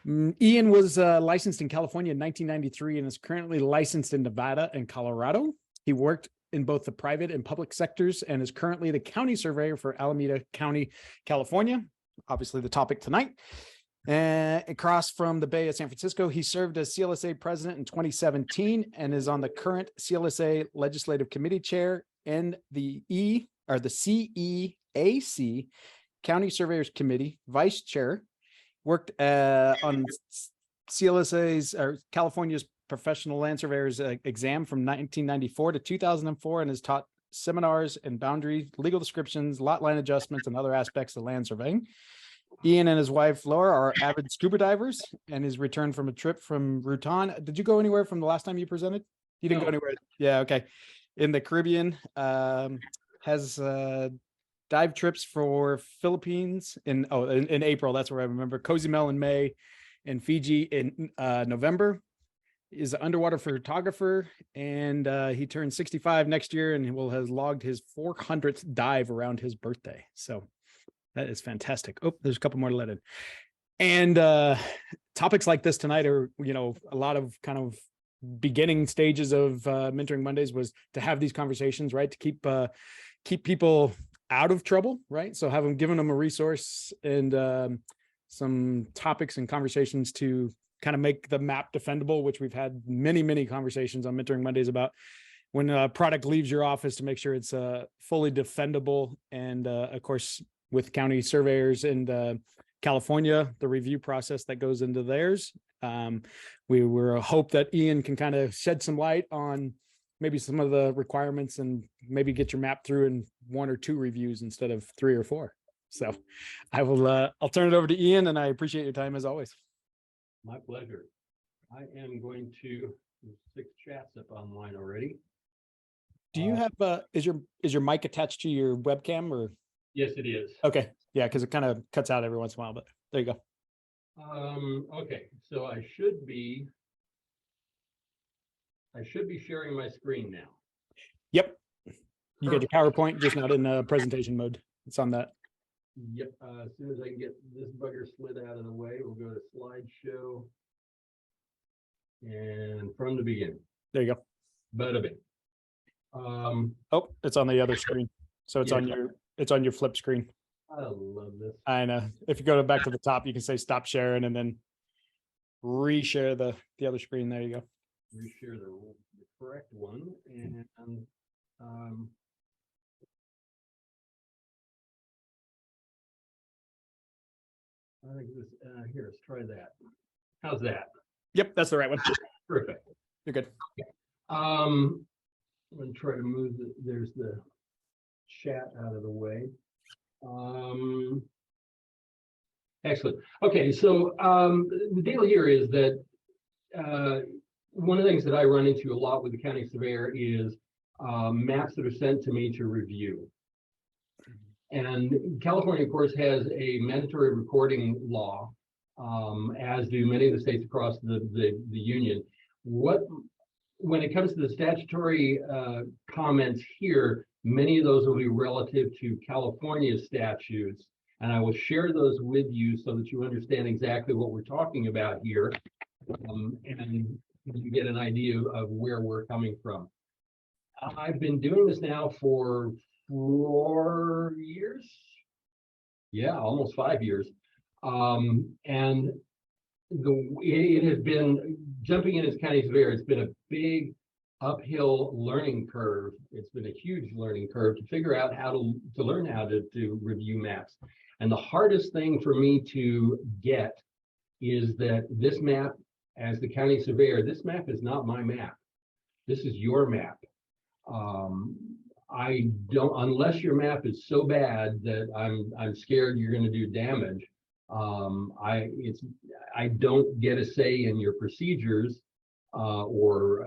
Ian was licensed in California in 1993 and is currently licensed in Nevada and Colorado. He worked in both the private and public sectors and is currently the county surveyor for Alameda County, California. Obviously the topic tonight. Across from the Bay of San Francisco, he served as CLSA president in 2017 and is on the current CLSA Legislative Committee chair and the CEAC County Surveyors Committee vice chair. Worked on CLSA's or California's Professional Land Surveyors exam from 1994 to 2004 and has taught seminars and boundary legal descriptions, lot line adjustments, and other aspects of land surveying. Ian and his wife Laura are avid scuba divers and is returned from a trip from Rutan. Did you go anywhere from the last time you presented? You didn't go anywhere. Yeah, okay. In the Caribbean, has dive trips for Philippines in April. That's where I remember. Cozumel in May, and Fiji in November. Is an underwater photographer, and he turns 65 next year, and he has logged his 400th dive around his birthday. So that is fantastic. Oh, there's a couple more to let in. And topics like this tonight are, a lot of kind of beginning stages of Mentoring Mondays was to have these conversations, right? To keep people out of trouble, right? So giving them a resource and some topics and conversations to kind of make the map defendable, which we've had many conversations on Mentoring Mondays about when a product leaves your office to make sure it's fully defendable. And of course, with county surveyors in California, the review process that goes into theirs. We were hope that Ian can kind of shed some light on maybe some of the requirements and maybe get your map through in 1 or 2 reviews instead of 3 or 4. So I'll turn it over to Ian, and I appreciate your time as always. My pleasure. I am going to 6 chats up online already. Do you have is your mic attached to your webcam or? Yes, it is. Okay. Yeah, because it kind of cuts out every once in a while, but there you go. Okay, so I should be sharing my screen now. Yep. You got your PowerPoint, just not in presentation mode. It's on that. Yep. As soon as I can get this bugger slid out of the way, we'll go to slideshow. And from the beginning. There you go. Bada bing. Oh, it's on the other screen. So it's on your flip screen. I love this. I know. If you go back to the top, you can say stop sharing and then reshare the other screen. There you go. Reshare the correct one. And I think this here, let's try that. How's that? Yep, that's the right one. Perfect. You're good. Okay. I'm going to try to move there's the chat out of the way. Excellent. Okay, so the deal here is that one of the things that I run into a lot with the county surveyor is maps that are sent to me to review. And California, of course, has a mandatory recording law, as do many of the states across the union. When it comes to the statutory comments here, many of those will be relative to California statutes, and I will share those with you so that you understand exactly what we're talking about here, and you get an idea of where we're coming from. I've been doing this now for 4 years. Yeah, almost 5 years. And it has been, jumping in as county surveyor, it's been a big uphill learning curve. It's been a huge learning curve to figure out how to learn how to review maps. And the hardest thing for me to get is that this map, as the county surveyor, this map is not my map. This is your map. I don't, unless your map is so bad that I'm scared you're going to do damage. I don't get a say in your procedures, or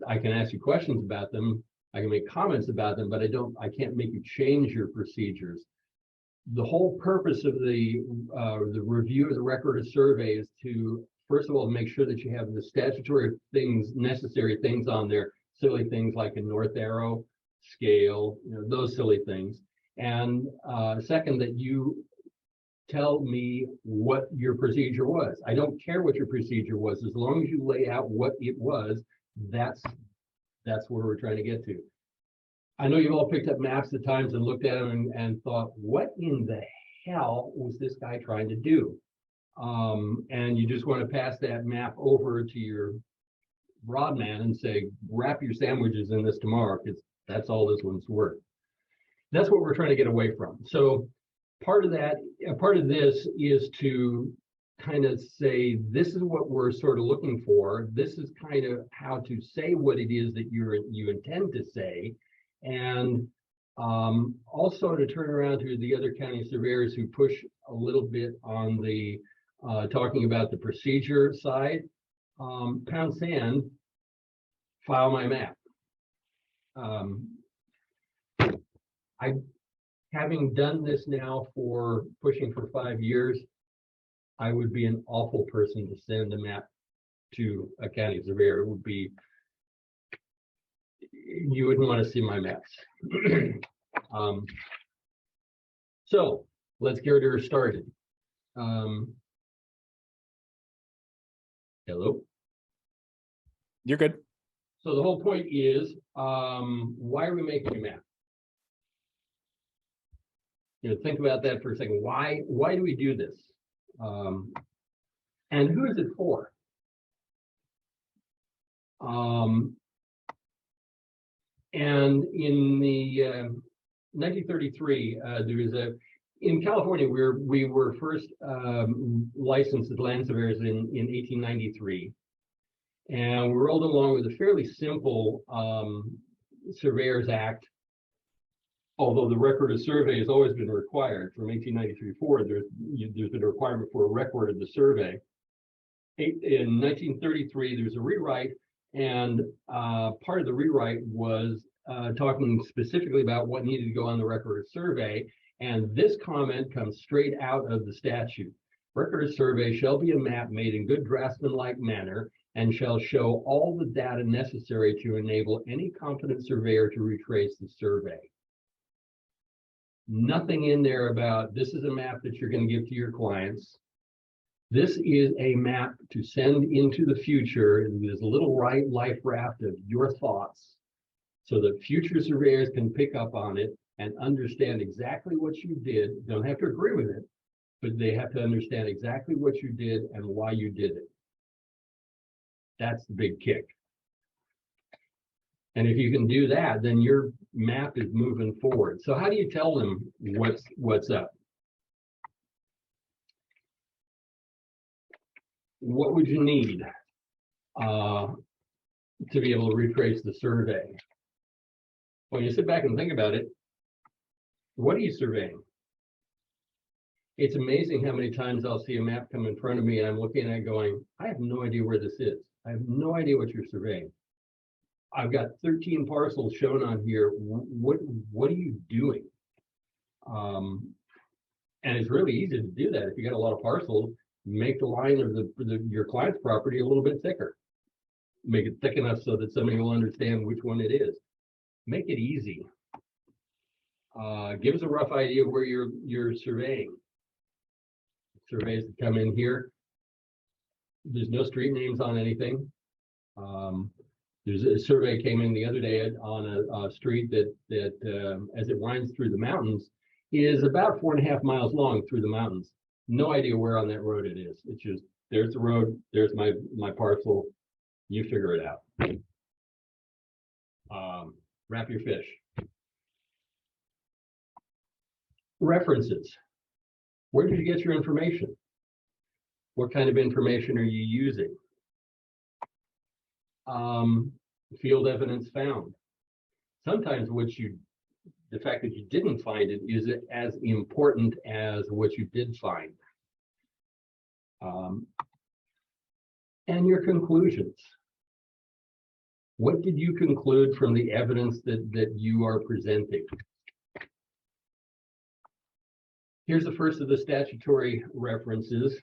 I can ask you questions about them. I can make comments about them, but I can't make you change your procedures. The whole purpose of the review of the record of survey is to, first of all, make sure that you have the statutory things, necessary things on there, silly things like a north arrow, scale, those silly things. And second, that you tell me what your procedure was. I don't care what your procedure was, as long as you lay out what it was. That's where we're trying to get to. I know you've all picked up maps at times and looked at them and thought, what in the hell was this guy trying to do? And you just want to pass that map over to your rod man and say, wrap your sandwiches in this tomorrow, because that's all this one's worth. That's what we're trying to get away from. So part of this is to kind of say, this is what we're sort of looking for. This is kind of how to say what it is that you intend to say. And also to turn around to the other county surveyors who push a little bit on the talking about the procedure side. Pound sand, file my map. Having done this now for pushing for 5 years, I would be an awful person to send a map to a county surveyor. It would be, you wouldn't want to see my maps. So let's get her started. Hello. You're good. So the whole point is, why are we making a map? Think about that for a second. Why do we do this? And who is it for? And in the 1933, there was in California, we were first licensed as land surveyors in 1893. And we rolled along with a fairly simple Surveyors Act, although the record of survey has always been required. From 1893 forward, there's been a requirement for a record of the survey. In 1933, there was a rewrite, and part of the rewrite was talking specifically about what needed to go on the record of survey. And this comment comes straight out of the statute. Record of survey shall be a map made in good draftsman-like manner and shall show all the data necessary to enable any competent surveyor to retrace the survey. Nothing in there about this is a map that you're going to give to your clients. This is a map to send into the future. There's a little life raft of your thoughts so that future surveyors can pick up on it and understand exactly what you did. Don't have to agree with it, but they have to understand exactly what you did and why you did it. That's the big kick. And if you can do that, then your map is moving forward. So how do you tell them what's up? What would you need to be able to retrace the survey? When you sit back and think about it, what are you surveying? It's amazing how many times I'll see a map come in front of me and I'm looking at it going, I have no idea where this is. I have no idea what you're surveying. I've got 13 parcels shown on here. What are you doing? And it's really easy to do that. If you got a lot of parcels, make the line of your client's property a little bit thicker. Make it thick enough so that somebody will understand which one it is. Make it easy. Give us a rough idea of where you're surveying. Surveys that come in here. There's no street names on anything. There's a survey came in the other day on a street that as it winds through the mountains is about 4.5 miles long through the mountains. No idea where on that road it is. It's just, there's the road, there's my parcel, you figure it out. Wrap your fish. References. Where did you get your information? What kind of information are you using? Field evidence found. Sometimes the fact that you didn't find it is as important as what you did find. And your conclusions. What did you conclude from the evidence that you are presenting? Here's the first of the statutory references.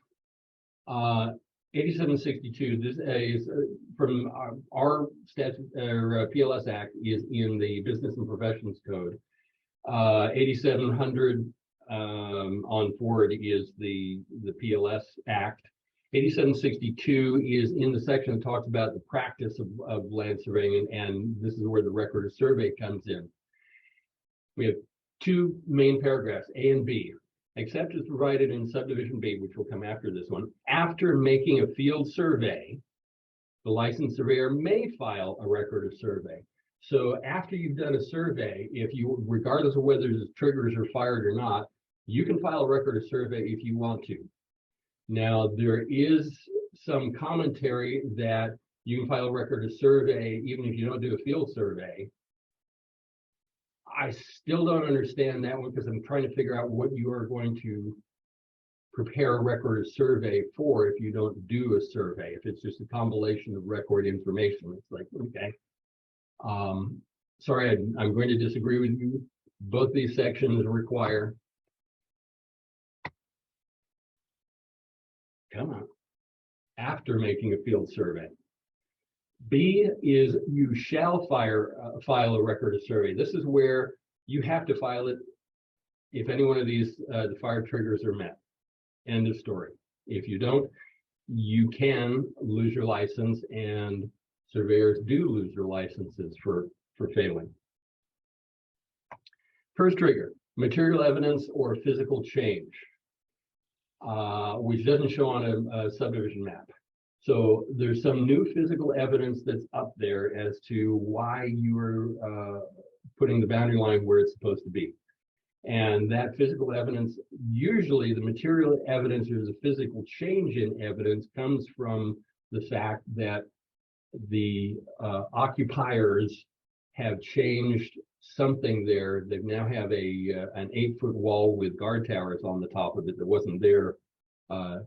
8762, this is from our statute or PLS Act is in the Business and Professions Code. 8700 on forward is the PLS Act. 8762 is in the section that talks about the practice of land surveying, and this is where the record of survey comes in. We have two main paragraphs, A and B. Except as provided in subdivision B, which will come after this one, after making a field survey, the licensed surveyor may file a record of survey. So after you've done a survey, if you, regardless of whether the triggers are fired or not, you can file a record of survey if you want to. Now, there is some commentary that you can file a record of survey even if you don't do a field survey. I still don't understand that one because I'm trying to figure out what you are going to prepare a record of survey for if you don't do a survey. If it's just a compilation of record information, it's like, okay. Sorry, I'm going to disagree with you. Both these sections require, come on, after making a field survey. B is you shall file a record of survey. This is where you have to file it if any one of these the fire triggers are met. End of story. If you don't, you can lose your license, and surveyors do lose their licenses for failing. First trigger, material evidence or physical change, which doesn't show on a subdivision map. So there's some new physical evidence that's up there as to why you are putting the boundary line where it's supposed to be. And that physical evidence, usually the material evidence or the physical change in evidence comes from the fact that the occupiers have changed something there. They now have an 8-foot wall with guard towers on the top of it that wasn't there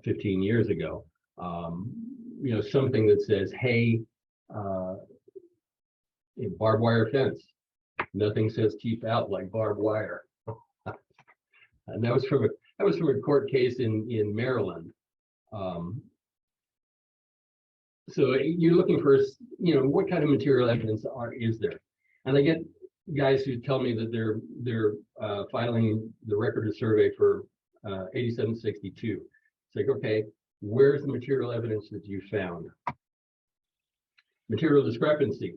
15 years ago. You know, something that says, hey, barbed wire fence. Nothing says keep out like barbed wire. And that was from a court case in Maryland. So you're looking for, you know, what kind of material evidence is there? And I get guys who tell me that they're filing the record of survey for 8762. It's like, okay, where's the material evidence that you found? Material discrepancy.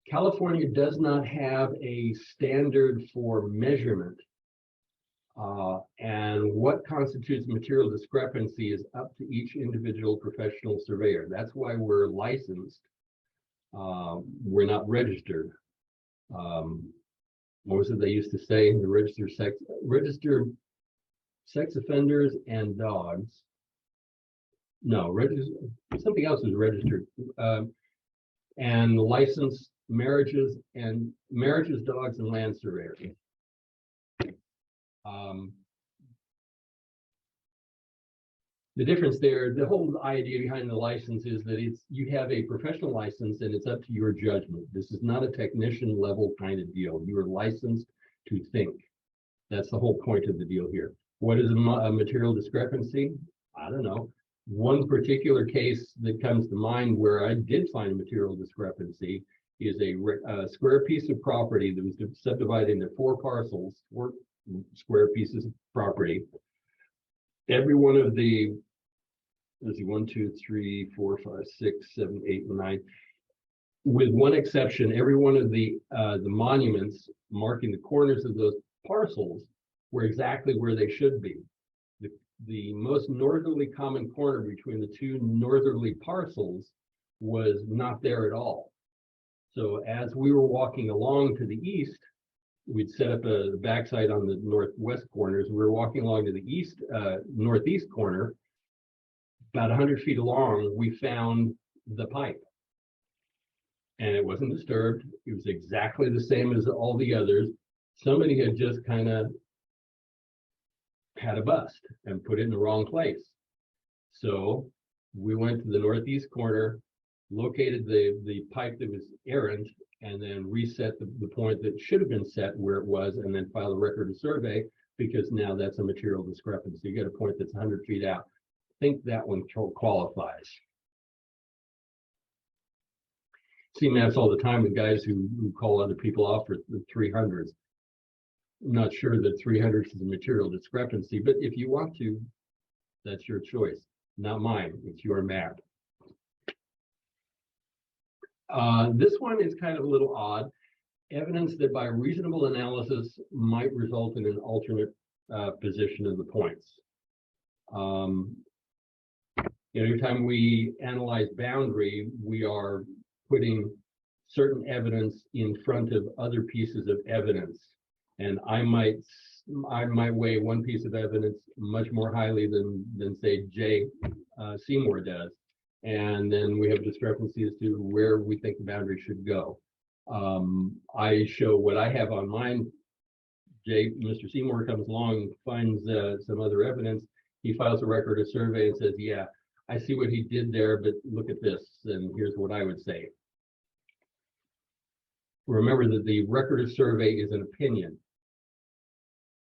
California does not have a standard for measurement. And what constitutes material discrepancy is up to each individual professional surveyor. That's why we're licensed. We're not registered. What was it they used to say? The registered sex offenders and dogs. No, something else is registered. And licensed marriages, dogs, and land surveyors. The difference there, the whole idea behind the license is that you have a professional license and it's up to your judgment. This is not a technician level kind of deal. You are licensed to think. That's the whole point of the deal here. What is a material discrepancy? I don't know. One particular case that comes to mind where I did find a material discrepancy is a square piece of property that was subdivided into 4 parcels, 4 square pieces of property. Every one of the, let's see, 1, 2, 3, 4, 5, 6, 7, 8, 9. With one exception, every one of the monuments marking the corners of those parcels were exactly where they should be. The most northerly common corner between the 2 northerly parcels was not there at all. So as we were walking along to the east, we'd set up a backside on the northwest corners. We were walking along to the east, northeast corner, about 100 feet along, we found the pipe. And it wasn't disturbed. It was exactly the same as all the others. Somebody had just kind of had a bust and put it in the wrong place. So we went to the northeast corner, located the pipe that was errant, and then reset the point that should have been set where it was, and then file a record of survey, because now that's a material discrepancy. You get a point that's 100 feet out. I think that one qualifies. See maps all the time with guys who call other people off for the 300s. not sure that 300 is a material discrepancy, but if you want to, that's your choice, not mine. It's your map. This one is kind of a little odd. Evidence that by reasonable analysis might result in an alternate position of the points. Every time we analyze boundary, we are putting certain evidence in front of other pieces of evidence. And I might weigh one piece of evidence much more highly than say Jay Seymour does. And then we have discrepancy as to where we think the boundary should go. I show what I have on mine. Mr. Seymour comes along, finds some other evidence. He files a record of survey and says, yeah, I see what he did there, but look at this, and here's what I would say. Remember that the record of survey is an opinion.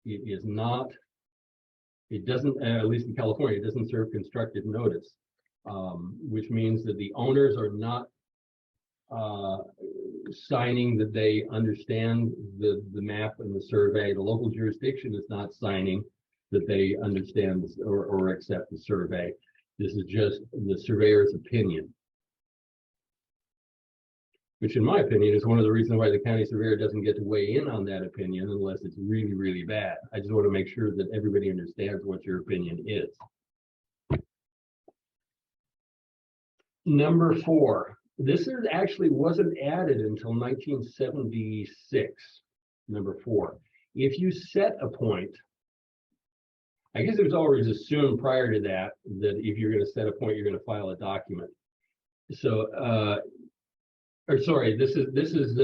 It is not, it doesn't, at least in California, it doesn't serve constructive notice, which means that the owners are not signing that they understand the map and the survey. The local jurisdiction is not signing that they understand this or accept the survey. This is just the surveyor's opinion, which in my opinion is one of the reasons why the county surveyor doesn't get to weigh in on that opinion unless it's really, really bad. I just want to make sure that everybody understands what your opinion is. Number 4. This actually wasn't added until 1976, number 4. If you set a point, I guess it was always assumed prior to that, that if you're going to set a point, you're going to file a document. So, or sorry, this is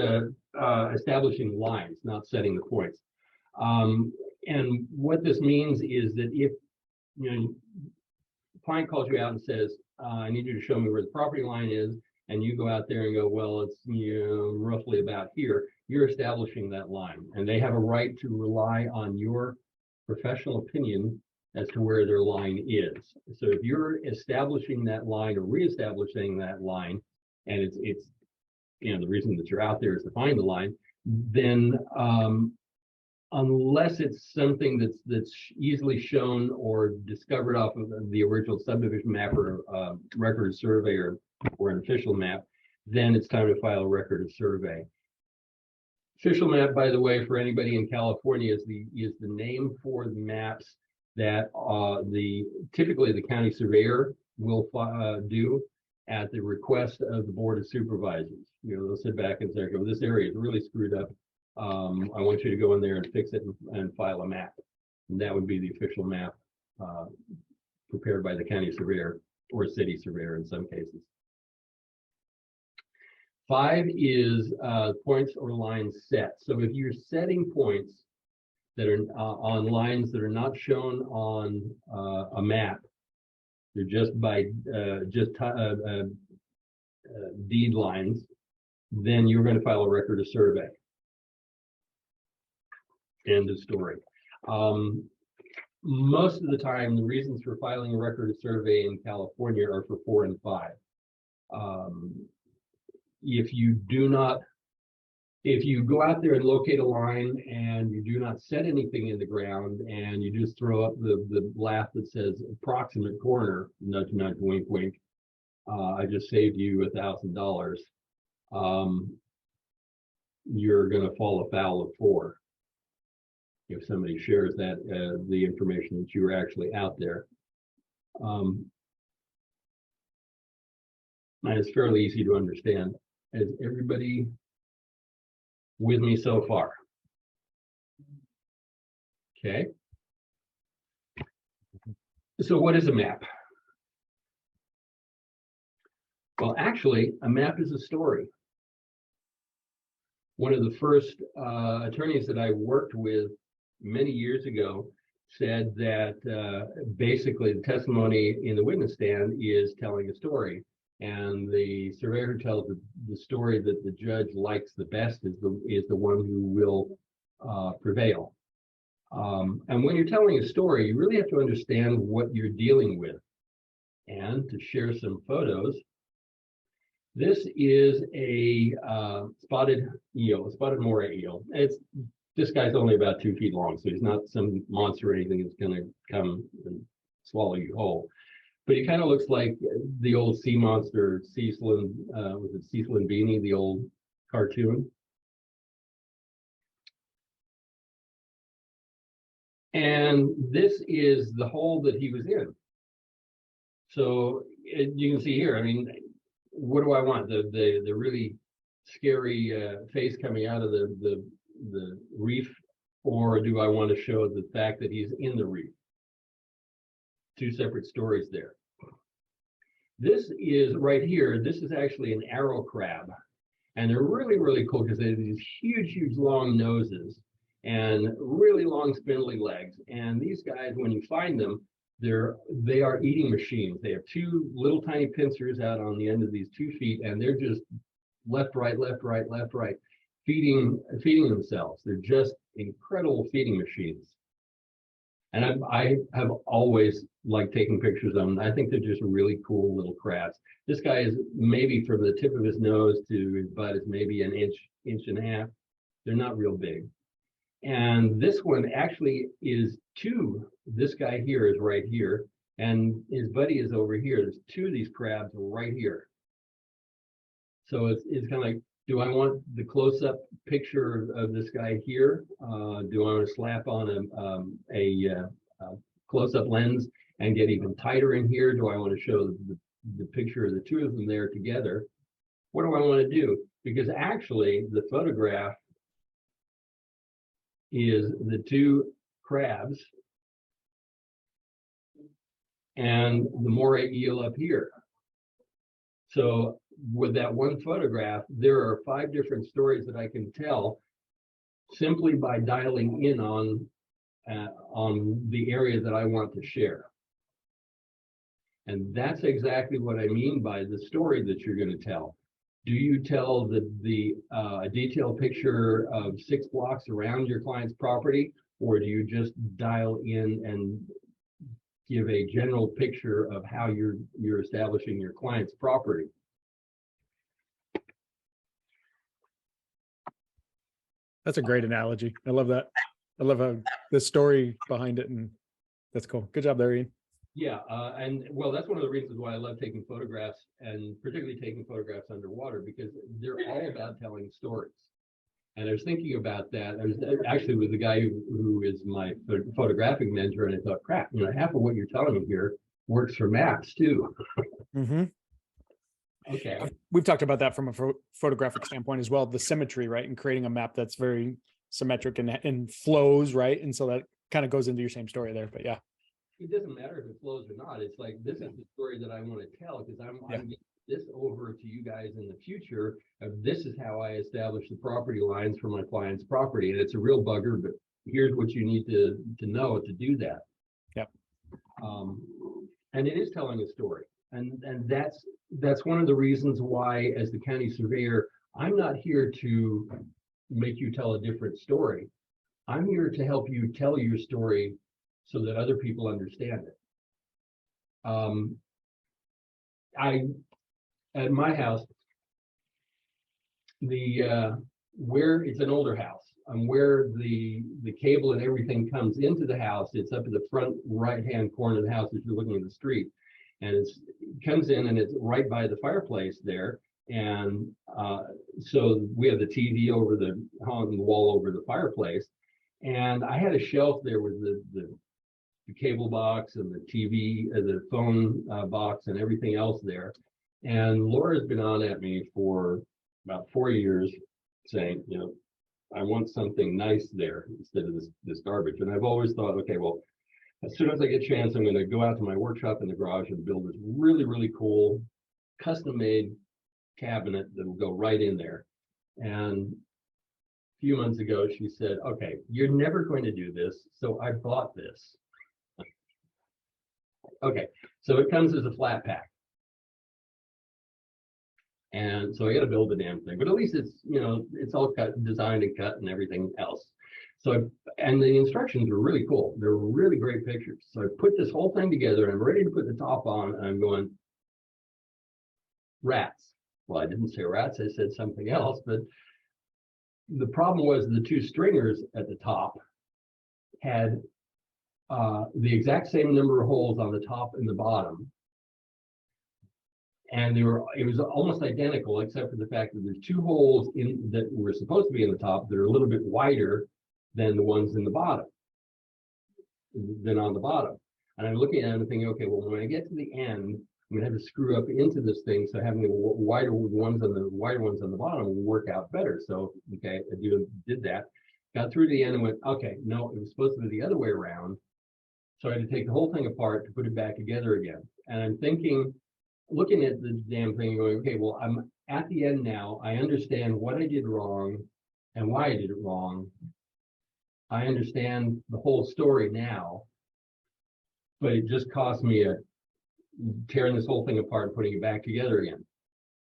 establishing lines, not setting the points. And what this means is that if client calls you out and says, I need you to show me where the property line is, and you go out there and go, well, it's roughly about here, you're establishing that line, and they have a right to rely on your professional opinion as to where their line is. So if you're establishing that line or reestablishing that line, and it's the reason that you're out there is to find the line, then unless it's something that's easily shown or discovered off of the original subdivision map or record of survey or an official map, then it's time to file a record of survey. Official map, by the way, for anybody in California, is the name for the maps that typically the county surveyor will do at the request of the Board of Supervisors. They'll sit back and say, "Oh, this area is really screwed up. I want you to go in there and fix it and file a map." And that would be the official map prepared by the county surveyor or city surveyor in some cases. 5 is points or lines set. So if you're setting points that are on lines that are not shown on a map, they're just by deed lines, then you're going to file a record of survey. End of story. Most of the time, the reasons for filing a record of survey in California are for 4 and 5. If you go out there and locate a line and you do not set anything in the ground and you just throw up the laugh that says approximate corner, nudge, nudge, wink, wink, I just saved you $1,000, you're going to fall afoul of 4. If somebody shares that, the information that you were actually out there. And it's fairly easy to understand. Is everybody with me so far? Okay. So what is a map? Well, actually, a map is a story. One of the first attorneys that I worked with many years ago said that basically the testimony in the witness stand is telling a story, and the surveyor who tells the story that the judge likes the best is the one who will prevail. And when you're telling a story, you really have to understand what you're dealing with. And to share some photos, this is a spotted eel, a spotted moray eel. It's This guy's only about 2 feet long, so he's not some monster or anything that's going to come and swallow you whole. But he kind of looks like the old sea monster, Cecil and was it Cecil and Beanie, the old cartoon? And this is the hole that he was in. So you can see here, I mean, what do I want? The really scary face coming out of the reef, or do I want to show the fact that he's in the reef? Two separate stories there. This is right here. This is actually an arrow crab, and they're really, really cool because they have these huge, huge long noses and really long spindly legs. And these guys, when you find them, they are eating machines. They have two little tiny pincers out on the end of these 2 feet, and they're just left, right, left, right, left, right, feeding themselves. They're just incredible feeding machines. And I have always liked taking pictures of them. I think they're just really cool little crabs. This guy is maybe from the tip of his nose to his butt is maybe an inch and a half. They're not real big. And this one actually is two. This guy here is right here, and his buddy is over here. There's two of these crabs right here. So it's kind of like, do I want the close-up picture of this guy here? Do I want to slap on a close-up lens and get even tighter in here? Do I want to show the picture of the two of them there together? What do I want to do? Because actually, the photograph is the two crabs and the moray eel up here. So with that one photograph, there are 5 different stories that I can tell simply by dialing in on the area that I want to share. And that's exactly what I mean by the story that you're going to tell. Do you tell the detailed picture of 6 blocks around your client's property, or do you just dial in and give a general picture of how you're establishing your client's property? That's a great analogy. I love that. I love how the story behind it, and that's cool. Good job there, Ian. Yeah, and well, that's one of the reasons why I love taking photographs, and particularly taking photographs underwater, because they're all about telling stories. And I was thinking about that. I was actually with the guy who is my photographic mentor, and I thought, crap, half of what you're telling me here works for maps too. Mm-hmm. Okay. We've talked about that from a photographic standpoint as well, the symmetry, right? And creating a map that's very symmetric and flows, right? And so that kind of goes into your same story there, but yeah. It doesn't matter if it flows or not. It's like, this is the story that I want to tell, because I'm getting this over to you guys in the future. This is how I establish the property lines for my client's property. And it's a real bugger, but here's what you need to know to do that. Yep. And it is telling a story. And that's one of the reasons why, as the county surveyor, I'm not here to make you tell a different story. I'm here to help you tell your story so that other people understand it. At my house, where it's an older house, where the cable and everything comes into the house, it's up at the front right-hand corner of the house as you're looking at the street. And it comes in and it's right by the fireplace there. And so we have the TV over on the wall over the fireplace. And I had a shelf there with the cable box and the TV, the phone box and everything else there. And Laura's been on at me for about 4 years saying, I want something nice there instead of this garbage. And I've always thought, okay, well, as soon as I get a chance, I'm going to go out to my workshop in the garage and build this really, really cool custom-made cabinet that will go right in there. And a few months ago, she said, okay, you're never going to do this, so I bought this. Okay, so it comes as a flat pack. And so I got to build the damn thing, but at least it's, it's all designed and cut and everything else. So, and the instructions are really cool. They're really great pictures. So I put this whole thing together and I'm ready to put the top on, and I'm going, rats. Well, I didn't say rats, I said something else, but the problem was the two stringers at the top had the exact same number of holes on the top and the bottom. And it was almost identical, except for the fact that there's two holes in that were supposed to be in the top that are a little bit wider than the ones in the bottom, than on the bottom. And I'm looking at it and thinking, okay, well, when I get to the end, I'm gonna have to screw up into this thing, so having the wider ones on the bottom will work out better. So okay, I did that, got through to the end and went, okay, no, it was supposed to be the other way around. So I had to take the whole thing apart to put it back together again. And I'm thinking, looking at the damn thing and going, okay, well, I'm at the end now. I understand what I did wrong and why I did it wrong. I understand the whole story now, but it just cost me tearing this whole thing apart and putting it back together again.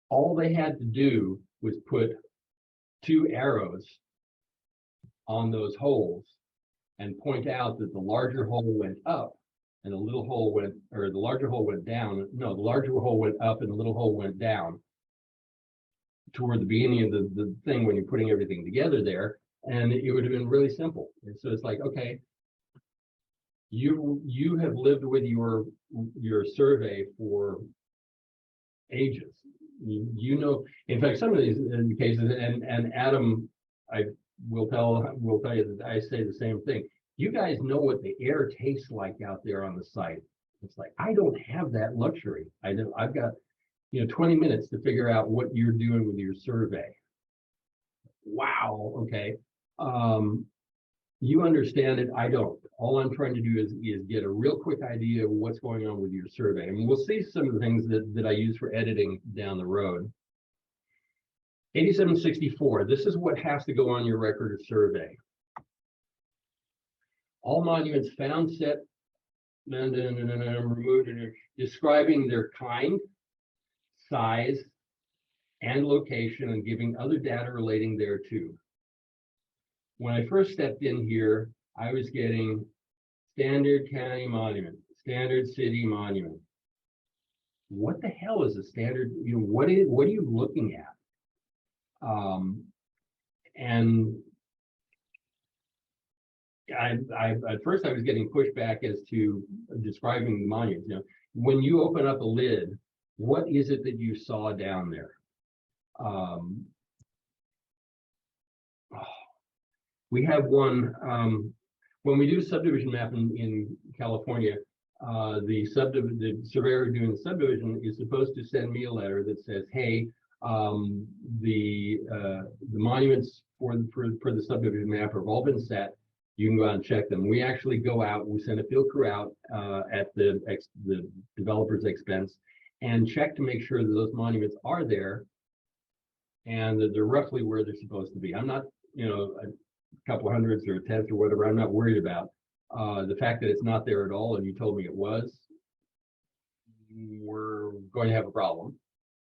All they had to do was put two arrows on those holes and point out that the larger hole went up and the little hole went, or the larger hole went down. No, the larger hole went up and the little hole went down toward the beginning of the thing when you're putting everything together there. And it would have been really simple. And so it's like, okay, you have lived with your survey for ages. You know, in fact, some of these cases, and Adam, I will tell you that I say the same thing. You guys know what the air tastes like out there on the site. It's like, I don't have that luxury. I've got 20 minutes to figure out what you're doing with your survey. Wow. Okay. You understand it. I don't. All I'm trying to do is get a real quick idea of what's going on with your survey. I mean, we'll see some of the things that I use for editing down the road. 8764, this is what has to go on your record of survey. All monuments found, set, removed, and describing their kind, size, and location, and giving other data relating thereto. When I first stepped in here, I was getting standard county monument, standard city monument. What the hell is a standard? What are you looking at? And at first I was getting pushback as to describing the monuments. When you open up a lid, what is it that you saw down there? We have one, when we do subdivision map in California, the surveyor doing the subdivision is supposed to send me a letter that says, hey, the monuments for the subdivision map have all been set. You can go out and check them. We actually go out, we send a field crew out at the developer's expense and check to make sure that those monuments are there and that they're roughly where they're supposed to be. I'm not, a couple hundreds or a tenth or whatever, I'm not worried about. The fact that it's not there at all and you told me it was, we're going to have a problem.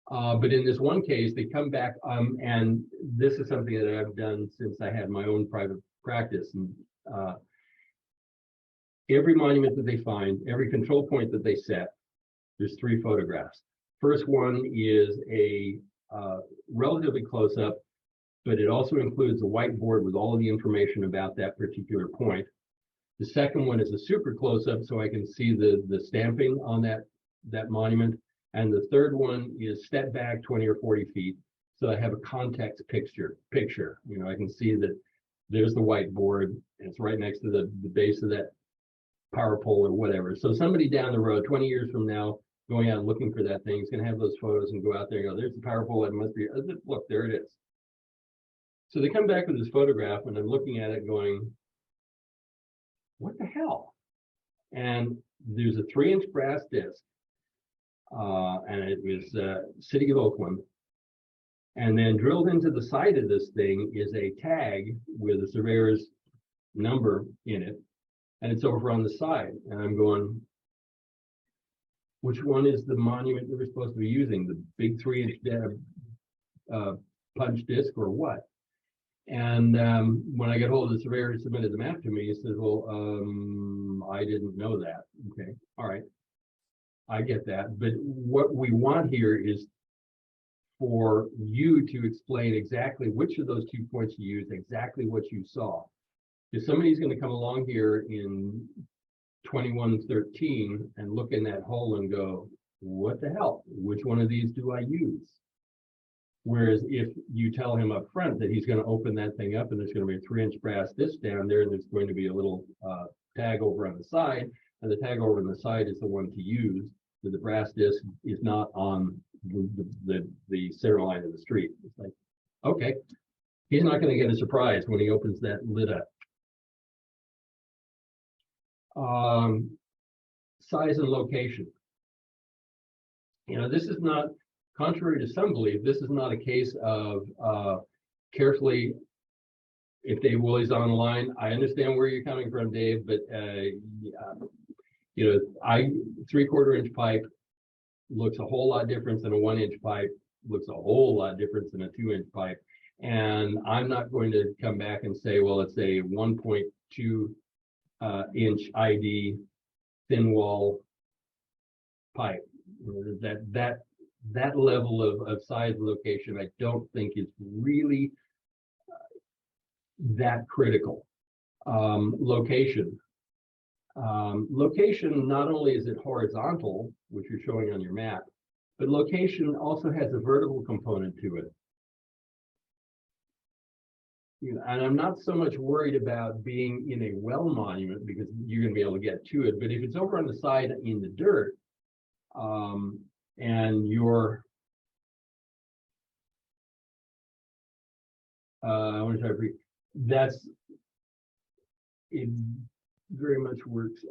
But in this one case, they come back, and this is something that I've done since I had my own private practice. And every monument that they find, every control point that they set, there's 3 photographs. First one is a relatively close up, but it also includes a whiteboard with all of the information about that particular point. The second one is a super close up, so I can see the stamping on that monument. And the third one is step back 20 or 40 feet. So I have a context picture. I can see that there's the whiteboard, and it's right next to the base of that power pole or whatever. So somebody down the road, 20 years from now, going out and looking for that thing is going to have those photos and go out there and go, there's the power pole, it must be, look, there it is. So they come back with this photograph, and I'm looking at it going, what the hell? And there's a 3-inch brass disc. And it was City of Oakland. And then drilled into the side of this thing is a tag with a surveyor's number in it, and it's over on the side. And I'm going, which one is the monument that we're supposed to be using? The big 3-inch punch disc or what? And when I get hold of the surveyor who submitted the map to me, he says, well, I didn't know that. Okay, all right. I get that, but what we want here is for you to explain exactly which of those 2 points you used, exactly what you saw. If somebody's going to come along here in 2113 and look in that hole and go, what the hell? Which one of these do I use? Whereas if you tell him up front that he's going to open that thing up and there's going to be a 3-inch brass disc down there, and there's going to be a little tag over on the side, and the tag over on the side is the one to use, that the brass disc is not on the center line of the street. It's like, okay, he's not going to get a surprise when he opens that lid up. Size and location. You know, this is not, contrary to some belief, this is not a case of carefully, if Dave Woolley's on the line, I understand where you're coming from, Dave, but you know, 3/4 inch pipe looks a whole lot different than a 1-inch pipe, looks a whole lot different than a 2-inch pipe. And I'm not going to come back and say, well, it's a 1.2 inch ID thin wall pipe. That level of size location, I don't think is really that critical. Location. Location, not only is it horizontal, which you're showing on your map, but location also has a vertical component to it. You know, and I'm not so much worried about being in a well monument because you're going to be able to get to it. But if it's over on the side in the dirt, and you're, that's, it very much works.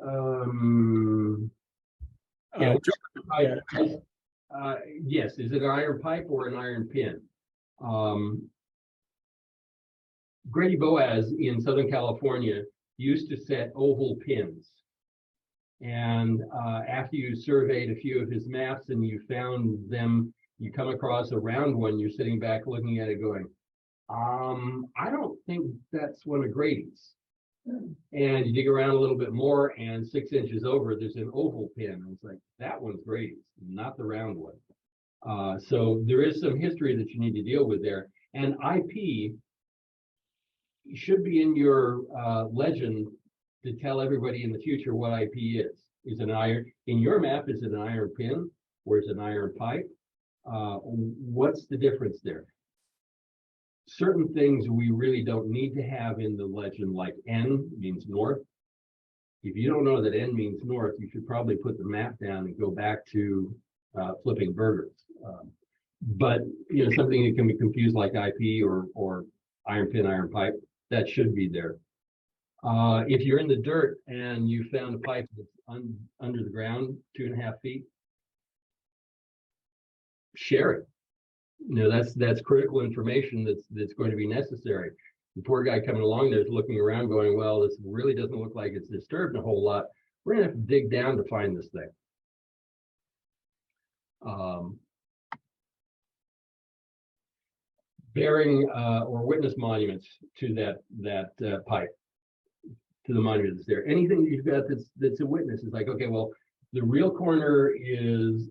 Yes, is it an iron pipe or an iron pin? Grady Boaz in Southern California used to set oval pins. And after you surveyed a few of his maps and you found them, you come across a round one, you're sitting back looking at it going, I don't think that's one of Grady's. And you dig around a little bit more, and 6 inches over, there's an oval pin. And it's like, that one's Grady's, not the round one. So there is some history that you need to deal with there. And IP should be in your legend to tell everybody in the future what IP is. Is an iron, in your map, is it an iron pin or is it an iron pipe? What's the difference there? Certain things we really don't need to have in the legend, like N means north. If you don't know that N means north, you should probably put the map down and go back to flipping burgers. But you know, something that can be confused like IP or iron pin, iron pipe, that should be there. If you're in the dirt and you found a pipe that's under the ground 2.5 feet, share it. You know, that's critical information that's going to be necessary. The poor guy coming along there is looking around going, well, this really doesn't look like it's disturbed a whole lot. We're gonna have to dig down to find this thing. Bearing or witness monuments to that pipe, to the monument that's there. Anything that you've got that's a witness is like, okay, well, the real corner is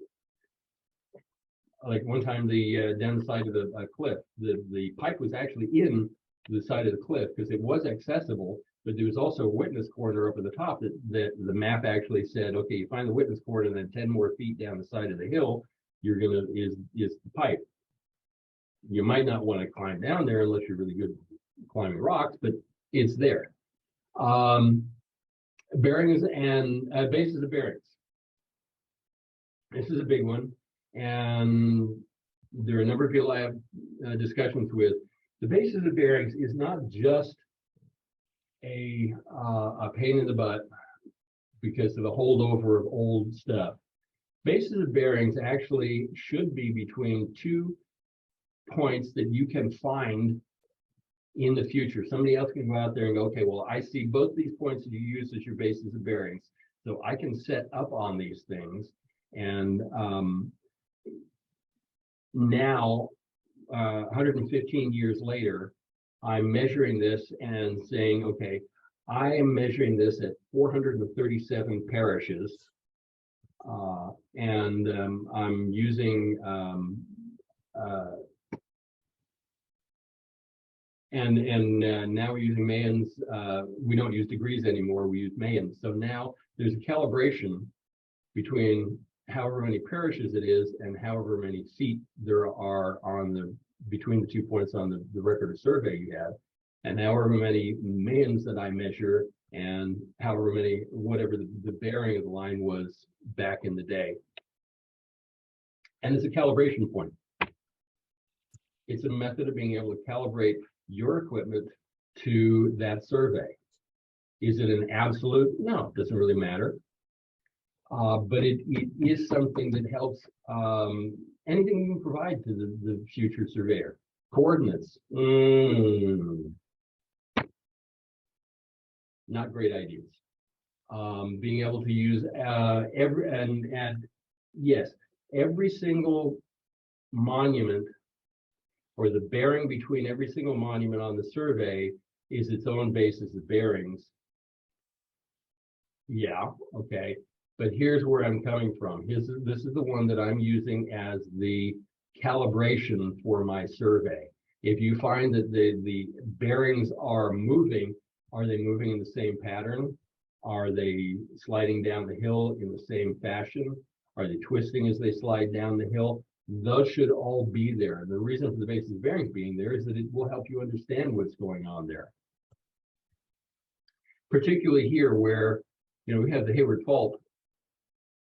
like one time the down the side of the cliff, the pipe was actually in the side of the cliff because it was accessible, but there was also a witness corner up at the top that the map actually said, okay, you find the witness corner and then 10 more feet down the side of the hill, you're gonna is the pipe. You might not want to climb down there unless you're really good at climbing rocks, but it's there. Bearings and bases of bearings. This is a big one, and there are a number of people I have discussions with. The bases of bearings is not just a pain in the butt because of the holdover of old stuff. Bases of bearings actually should be between 2 points that you can find in the future. Somebody else can go out there and go, okay, well, I see both these points that you use as your bases of bearings, so I can set up on these things. And now, 115 years later, I'm measuring this and saying, okay, I am measuring this at 437 parishes, and I'm using now we're using Mayans. We don't use degrees anymore. We use Mayans. So now there's a calibration between however many parishes it is and however many feet there are on the between the 2 points on the record of survey you have, and however many Mayans that I measure, and however many whatever the bearing of the line was back in the day. And it's a calibration point. It's a method of being able to calibrate your equipment to that survey. Is it an absolute? No, it doesn't really matter. But it is something that helps anything you can provide to the future surveyor. Coordinates. Not great ideas. Being able to use every single monument, or the bearing between every single monument on the survey is its own basis of bearings. Yeah, okay. But here's where I'm coming from. This is the one that I'm using as the calibration for my survey. If you find that the bearings are moving they moving in the same pattern? Are they sliding down the hill in the same fashion? Are they twisting as they slide down the hill? Those should all be there. And the reason for the basis of bearings being there is that it will help you understand what's going on there. Particularly here where, we have the Hayward Fault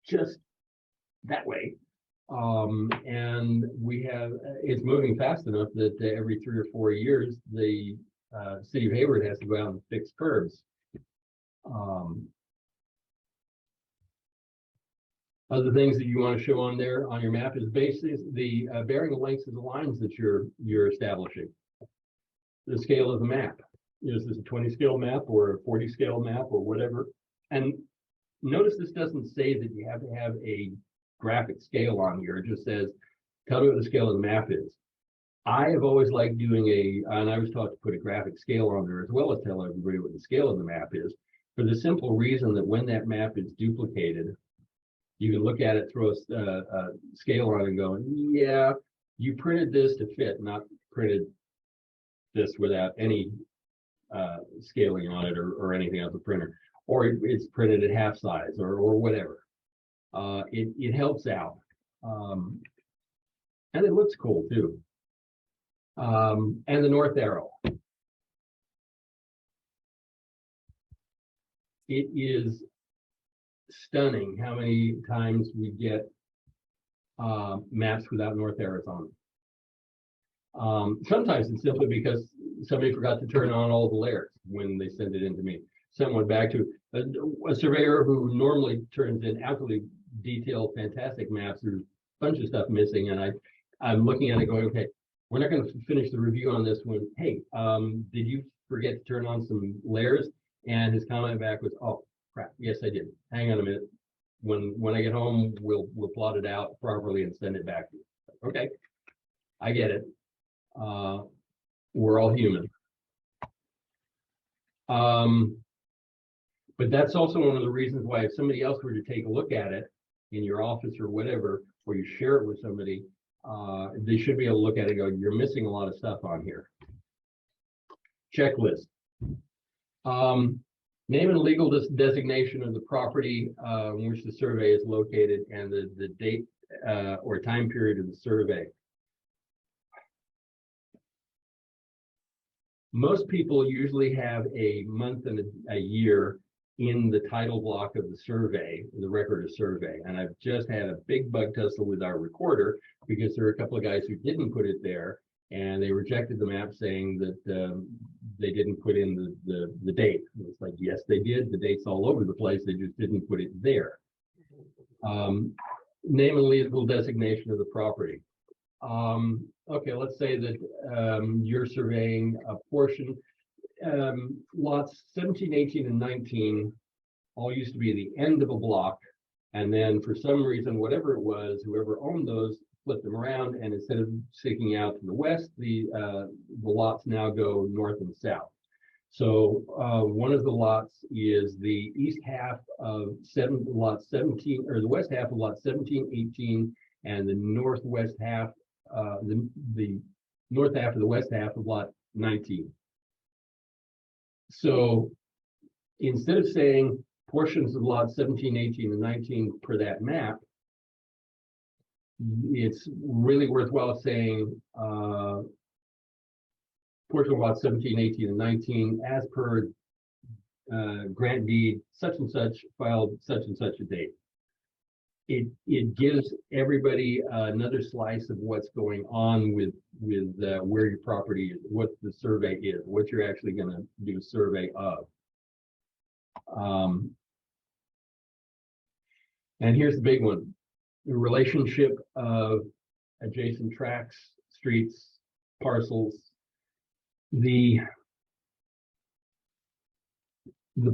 just that way. And we have, it's moving fast enough that every 3 or 4 years, the city of Hayward has to go out and fix curbs. Other things that you want to show on there on your map is basis the bearing lengths of the lines that you're establishing. The scale of the map. Is this a 20 scale map or a 40 scale map or whatever? And notice this doesn't say that you have to have a graphic scale on here. It just says, tell me what the scale of the map is. I have always liked doing and I was taught to put a graphic scale on there as well as tell everybody what the scale of the map is, for the simple reason that when that map is duplicated, you can look at it, throw a scale on it and go, yeah, you printed this to fit, not printed this without any scaling on it or anything out the printer, or it's printed at half size or whatever. It helps out, and it looks cool too. And the north arrow. It is stunning how many times we get maps without north arrows on them. Sometimes it's simply because somebody forgot to turn on all the layers when they send it in to me. Sent one back to a surveyor who normally turns in absolutely detailed, fantastic maps. There's a bunch of stuff missing, and I'm looking at it going, okay, we're not going to finish the review on this one. Hey, did you forget to turn on some layers? And his comment back was, oh, crap, yes, I did. Hang on a minute. When I get home, we'll plot it out properly and send it back to you. Okay, I get it. We're all human. But that's also one of the reasons why if somebody else were to take a look at it in your office or whatever, or you share it with somebody, they should be able to look at it and go, you're missing a lot of stuff on here. Checklist. Name and legal designation of the property in which the survey is located and the date or time period of the survey. Most people usually have a month and a year in the title block of the survey, the record of survey. And I've just had a big bug tussle with our recorder because there are a couple of guys who didn't put it there, and they rejected the map saying that they didn't put in the date. It's like, yes, they did. The date's all over the place. They just didn't put it there. Name and legal designation of the property. Okay, let's say that you're surveying a portion. Lots 17, 18, and 19 all used to be the end of a block. And then for some reason, whatever it was, whoever owned those flipped them around. And instead of sticking out to the west, the lots now go north and south. So one of the lots is the east half of lot 17, or the west half of lot 17, 18, and the northwest half the north half of the west half of lot 19. So instead of saying portions of lot 17, 18, and 19 per that map, it's really worthwhile saying portion of lot 17, 18, and 19 as per grant deed such and such filed such and such a date. It gives everybody another slice of what's going on with where your property is, what the survey is, what you're actually going to do a survey of. And here's the big one: the relationship of adjacent tracks, streets, parcels. The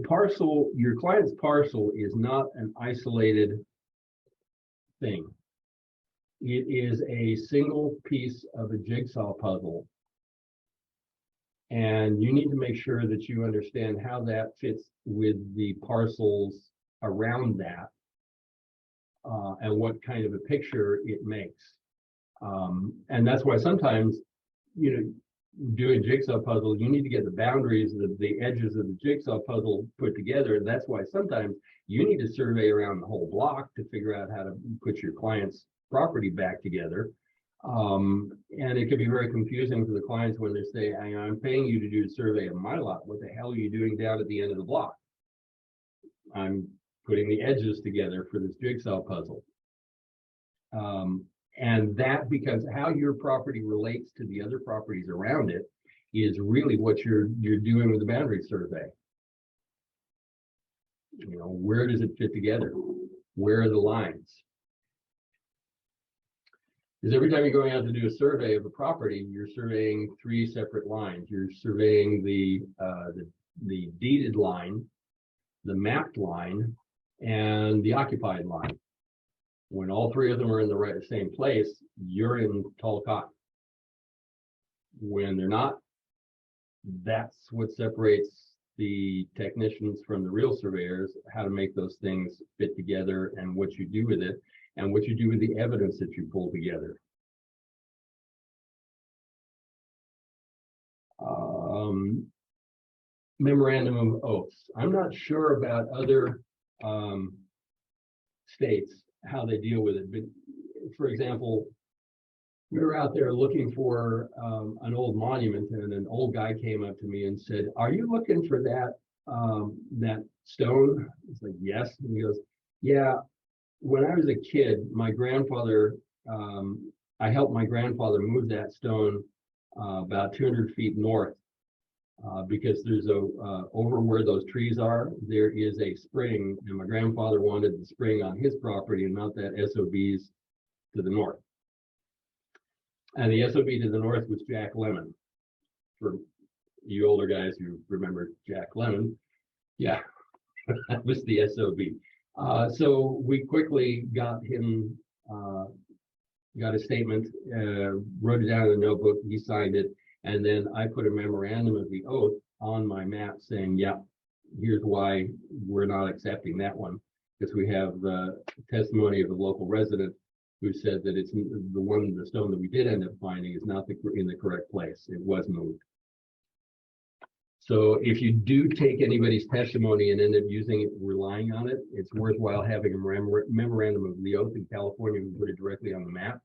parcel, your client's parcel, is not an isolated thing. It is a single piece of a jigsaw puzzle, and you need to make sure that you understand how that fits with the parcels around that, and what kind of a picture it makes. And that's why sometimes, doing jigsaw puzzle, you need to get the boundaries of the edges of the jigsaw puzzle put together. And that's why sometimes you need to survey around the whole block to figure out how to put your client's property back together. And it can be very confusing for the clients when they say, I'm paying you to do a survey of my lot. What the hell are you doing down at the end of the block? I'm putting the edges together for this jigsaw puzzle. And that becomes how your property relates to the other properties around it is really what you're doing with the boundary survey. Where does it fit together? Where are the lines? Because every time you're going out to do a survey of a property, you're surveying three separate lines. You're surveying the deeded line, the mapped line, and the occupied line. When all three of them are in the same place, you're in tall cotton. When they're not, that's what separates the technicians from the real surveyors, how to make those things fit together and what you do with it and what you do with the evidence that you pull together. Memorandum of oaths. I'm not sure about other states, how they deal with it. But for example, we were out there looking for an old monument, and an old guy came up to me and said, "Are you looking for that that stone?" It's like, "Yes." And he goes, "Yeah, when I was a kid, my grandfather, I helped my grandfather move that stone about 200 feet north because there's over where those trees are, there is a spring, and my grandfather wanted the spring on his property and not that SOB's to the north. And the SOB to the north was Jack Lemmon. For you older guys who remember Jack Lemmon, yeah, that was the SOB. So we quickly got him, got a statement, wrote it down in a notebook, he signed it, and then I put a memorandum of the oath on my map saying, yeah, here's why we're not accepting that one, because we have testimony of a local resident who said that it's the stone that we did end up finding is not in the correct place. It was moved. So if you do take anybody's testimony and end up using it, relying on it, it's worthwhile having a memorandum of the oath in California. We put it directly on the map.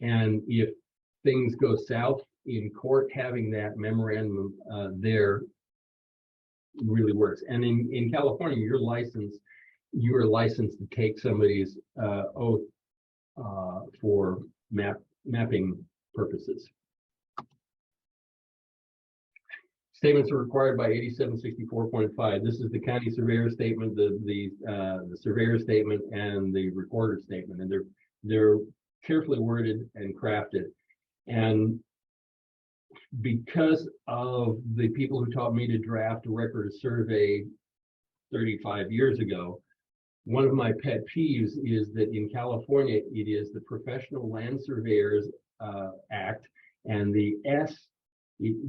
And if things go south in court, having that memorandum there really works. And in California, you are licensed to take somebody's oath for mapping purposes. Statements are required by 8764.5. This is the county surveyor statement, the surveyor statement, and the recorder statement, and they're carefully worded and crafted. And because of the people who taught me to draft a record of survey 35 years ago, one of my pet peeves is that in California, it is the Professional Land Surveyors Act, and the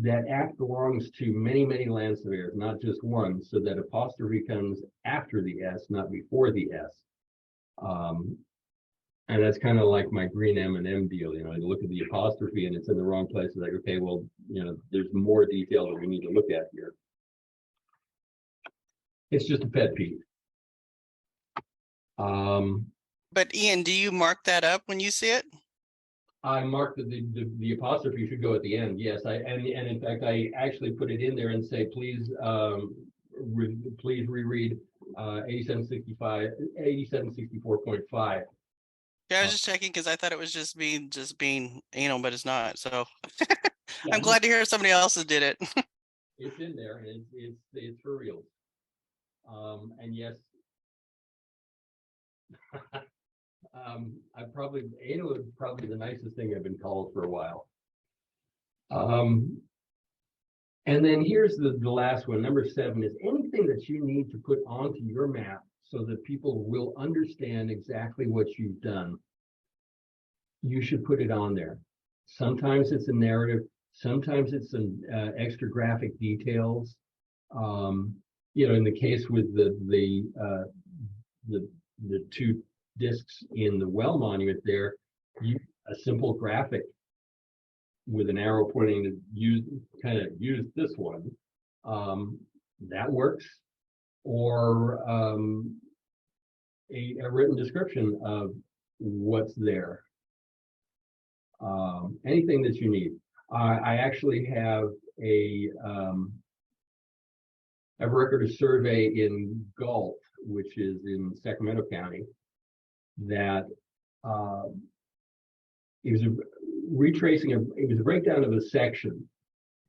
that act belongs to many, many land surveyors, not just one, so that apostrophe comes after the S, not before the S. And that's kind of like my green M&M deal, you know, I look at the apostrophe and it's in the wrong place. It's like, okay, well, you know, there's more detail that we need to look at here. It's just a pet peeve. But Ian, do you mark that up when you see it? I marked that the apostrophe should go at the end. Yes, and in fact I actually put it in there and say please please reread 8764.5. Yeah, I was just checking because I thought it was just being anal, but it's not. So Yeah, I'm glad to hear somebody else did it. it's in there and it's for real. And yes, anal is probably the nicest thing I've been called for a while. And then here's the last one, number 7, is anything that you need to put onto your map so that people will understand exactly what you've done. You should put it on there. Sometimes it's a narrative, sometimes it's some extra graphic details. You know, in the case with the 2 discs in the well monument there, a simple graphic with an arrow pointing to use this one, that works, or a written description of what's there. Anything that you need. I actually have a record of survey in Galt, which is in Sacramento County, that it was a breakdown of a section,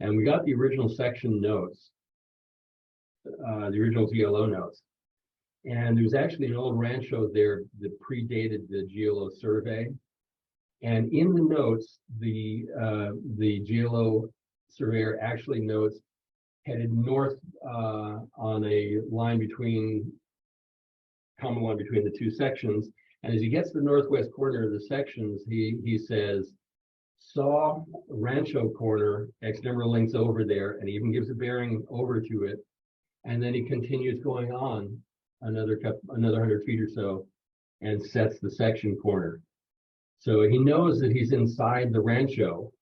and we got the original section notes, the original GLO notes, and there was actually an old rancho there that predated the GLO survey, and in the notes, the GLO surveyor actually notes headed north on a line common line between the 2 sections. And as he gets to the northwest corner of the sections, he says, saw Rancho corner, X number of links over there, and he even gives a bearing over to it. And then he continues going on another 100 feet or so and sets the section corner. So he knows that he's inside the Rancho,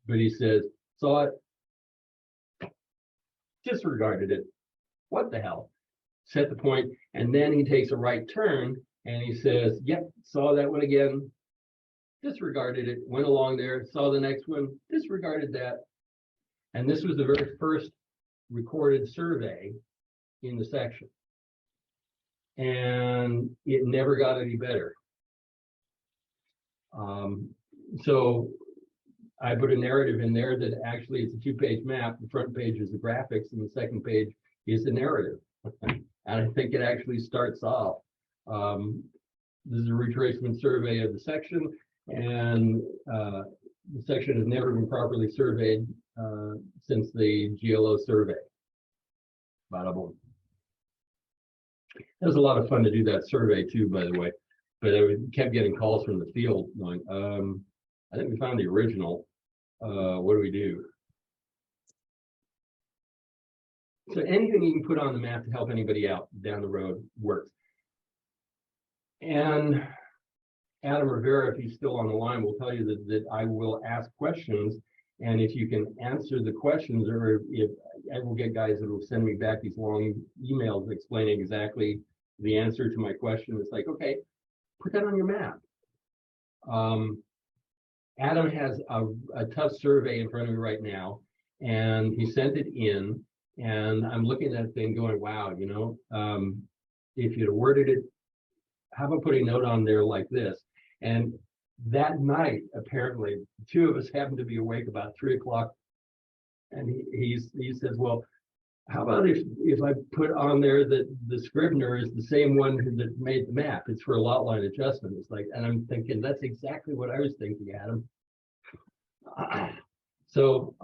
but he says, saw it, disregarded it. What the hell? Set the point, and then he takes a right turn and he says, yep, saw that one again, disregarded it, went along there, saw the next one, disregarded that. And this was the very first recorded survey in the section. And it never got any better. So I put a narrative in there that actually it's a 2-page map. The front page is the graphics and the second page is the narrative. And I think it actually starts off. This is a retracement survey of the section, and the section has never been properly surveyed since the GLO survey. Bada boom. It was a lot of fun to do that survey too, by the way, but I kept getting calls from the field going, I think we found the original. What do we do? So anything you can put on the map to help anybody out down the road works. And Adam Rivera, if he's still on the line, will tell you that I will ask questions. And if you can answer the questions, or if I will get guys that will send me back these long emails explaining exactly the answer to my question, it's like, okay, put that on your map. Adam has a tough survey in front of me right now, and he sent it in, and I'm looking at that thing going, wow, you know, if you'd worded it, how about putting a note on there like this? And that night, apparently, the 2 of us happened to be awake about 3 o'clock, and he says, well, how about if I put on there that the Scrivener is the same one that made the map? It's for a lot line adjustment. It's like, and I'm thinking that's exactly what I was thinking, Adam. So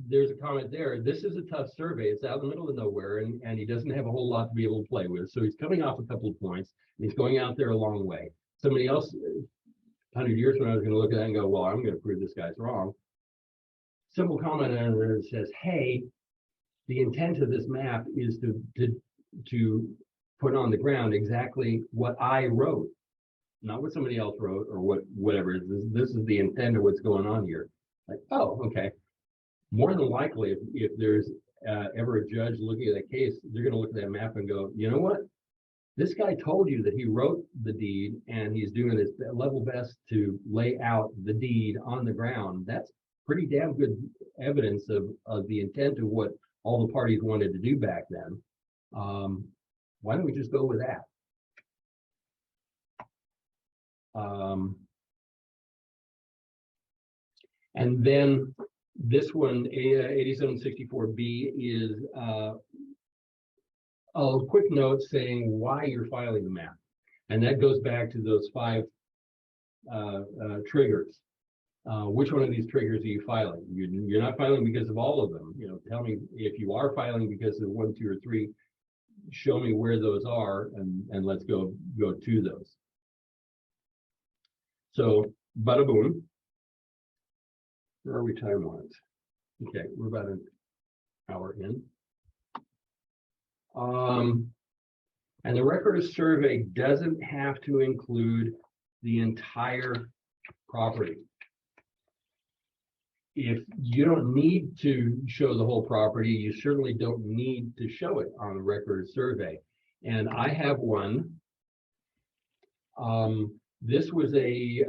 there's a comment there. This is a tough survey. It's out in the middle of nowhere, and he doesn't have a whole lot to be able to play with. So he's coming off a couple of points, and he's going out there a long way. Somebody else, 100 years from now, is going to look at that and go, well, I'm going to prove this guy's wrong. Simple comment on there that says, hey, the intent of this map is to put on the ground exactly what I wrote. not what somebody else wrote or whatever. This is the intent of what's going on here. Like, oh, okay. More than likely, if there's ever a judge looking at that case, they're going to look at that map and go, you know what? This guy told you that he wrote the deed and he's doing his level best to lay out the deed on the ground. That's pretty damn good evidence of the intent of what all the parties wanted to do back then. Why don't we just go with that? And then this one, 8764B, is a quick note saying why you're filing the map. And that goes back to those 5 triggers. Which one of these triggers are you filing? You're not filing because of all of them. You know, tell me if you are filing because of 1, 2, or 3. Show me where those are, and let's go to those. So, bada boom. Where are we time-wise? Okay, we're about an hour in. And the record of survey doesn't have to include the entire property. If you don't need to show the whole property, you certainly don't need to show it on the record of survey. And I have one. This was a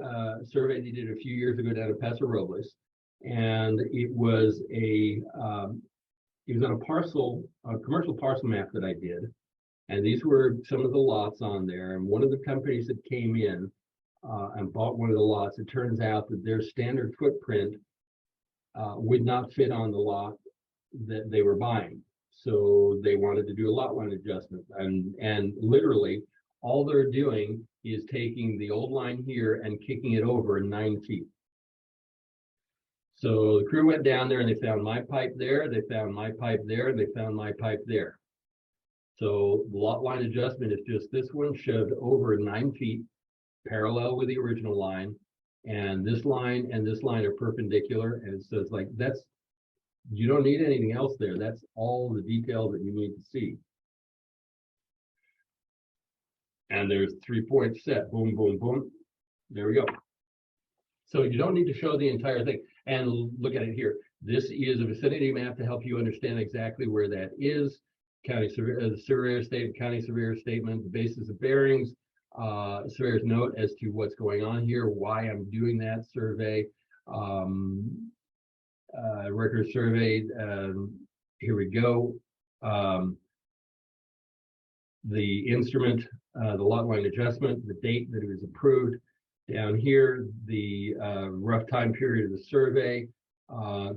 survey they did a few years ago down at Paso Robles, and it was on a commercial parcel map that I did, and these were some of the lots on there. And one of the companies that came in and bought one of the lots, it turns out that their standard footprint would not fit on the lot that they were buying. So they wanted to do a lot line adjustment, and literally all they're doing is taking the old line here and kicking it over 9 feet. So the crew went down there and they found my pipe there, they found my pipe there, and they found my pipe there. So the lot line adjustment is just this one shoved over 9 feet parallel with the original line, and this line and this line are perpendicular. And so it's like, you don't need anything else there. That's all the detail that you need to see. And there's 3 points set, boom, boom, boom. There we go. So you don't need to show the entire thing. And look at it here. This is a vicinity map to help you understand exactly where that is. County surveyor, the surveyor statement, county surveyor statement, the basis of bearings, surveyor's note as to what's going on here, why I'm doing that survey, record survey. Here we go. The instrument, the lot line adjustment, the date that it was approved. Down here, the rough time period of the survey,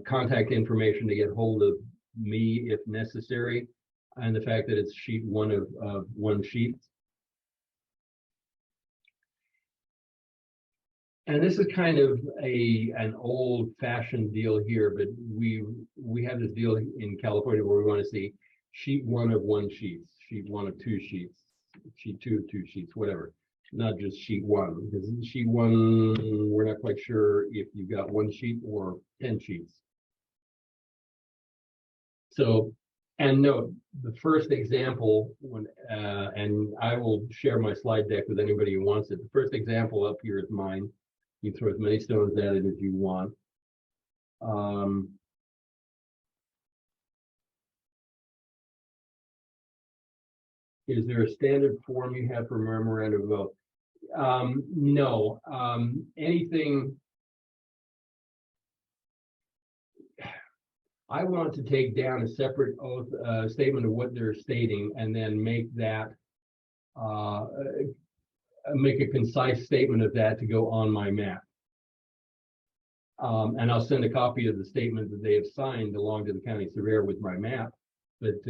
contact information to get hold of me if necessary, and the fact that it's sheet 1 of 1 sheet. And this is kind of an old-fashioned deal here, but we have this deal in California where we want to see sheet 1 of 1 sheets, sheet 1 of 2 sheets, sheet 2 of 2 sheets, whatever. Not just sheet 1, because in sheet 1, we're not quite sure if you've got 1 sheet or 10 sheets. So, and note, the first example, and I will share my slide deck with anybody who wants it. The first example up here is mine. You can throw as many stones at it as you want. Is there a standard form you have for memorandum of vote? No. Anything. I want to take down a separate oath statement of what they're stating, and then make that make a concise statement of that to go on my map. And I'll send a copy of the statement that they have signed along to the county surveyor with my map. But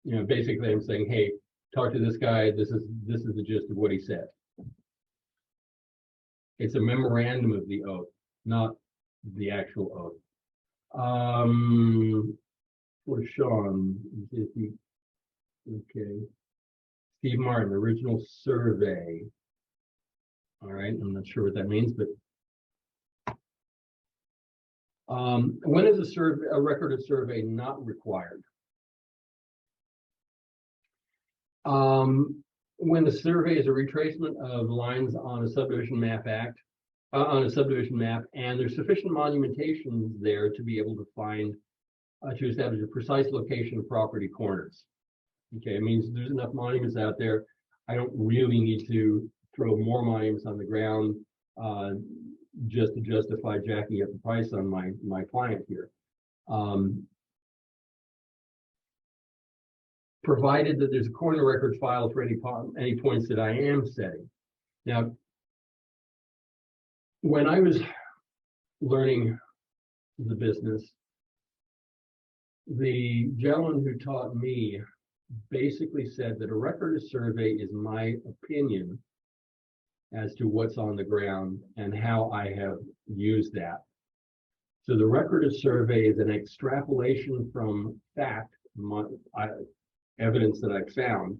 you know, basically, I'm saying, hey, talk to this guy. This is the gist of what he said. It's a memorandum of the oath, not the actual oath. For Sean, okay. Steve Martin, original survey. All right, I'm not sure what that means, but when is a record of survey not required? when the survey is a retracement of lines on a subdivision map and there's sufficient monumentation there to be able to find, to establish a precise location of property corners. Okay, it means there's enough monuments out there. I don't really need to throw more monuments on the ground just to justify jacking up the price on my client here. Provided that there's a corner record filed for any points that I am setting. Now, when I was learning the business, the gentleman who taught me basically said that a record of survey is my opinion as to what's on the ground and how I have used that. So the record of survey is an extrapolation from fact, evidence that I've found,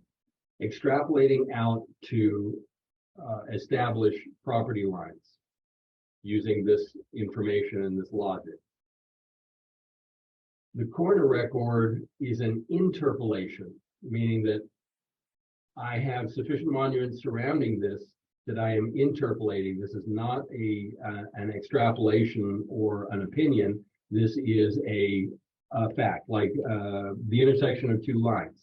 extrapolating out to establish property lines using this information and this logic. The corner record is an interpolation, meaning that I have sufficient monuments surrounding this that I am interpolating. This is not an extrapolation or an opinion. This is a fact, like the intersection of two lines.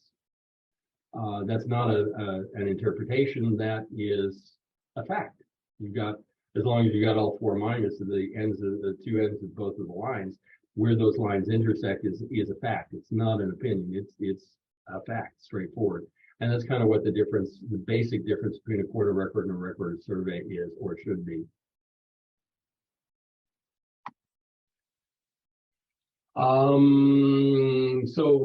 That's not an interpretation. That is a fact. You've got, as long as you got all four monuments at the ends of the two ends of both of the lines, where those lines intersect is a fact. It's not an opinion. It's a fact, straightforward. And that's kind of what the difference, the basic difference between a corner record and a record of survey is, or should be. So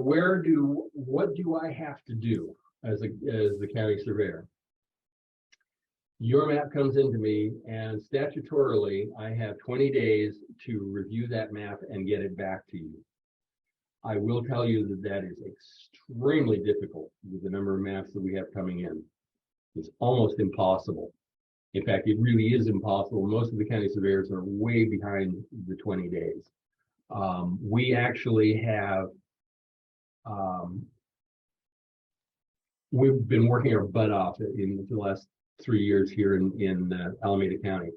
what do I have to do as the county surveyor? Your map comes into me, and statutorily, I have 20 days to review that map and get it back to you. I will tell you that that is extremely difficult with the number of maps that we have coming in. It's almost impossible. In fact, it really is impossible. Most of the county surveyors are way behind the 20 days. We actually have, we've been working our butt off in the last 3 years here in Alameda County.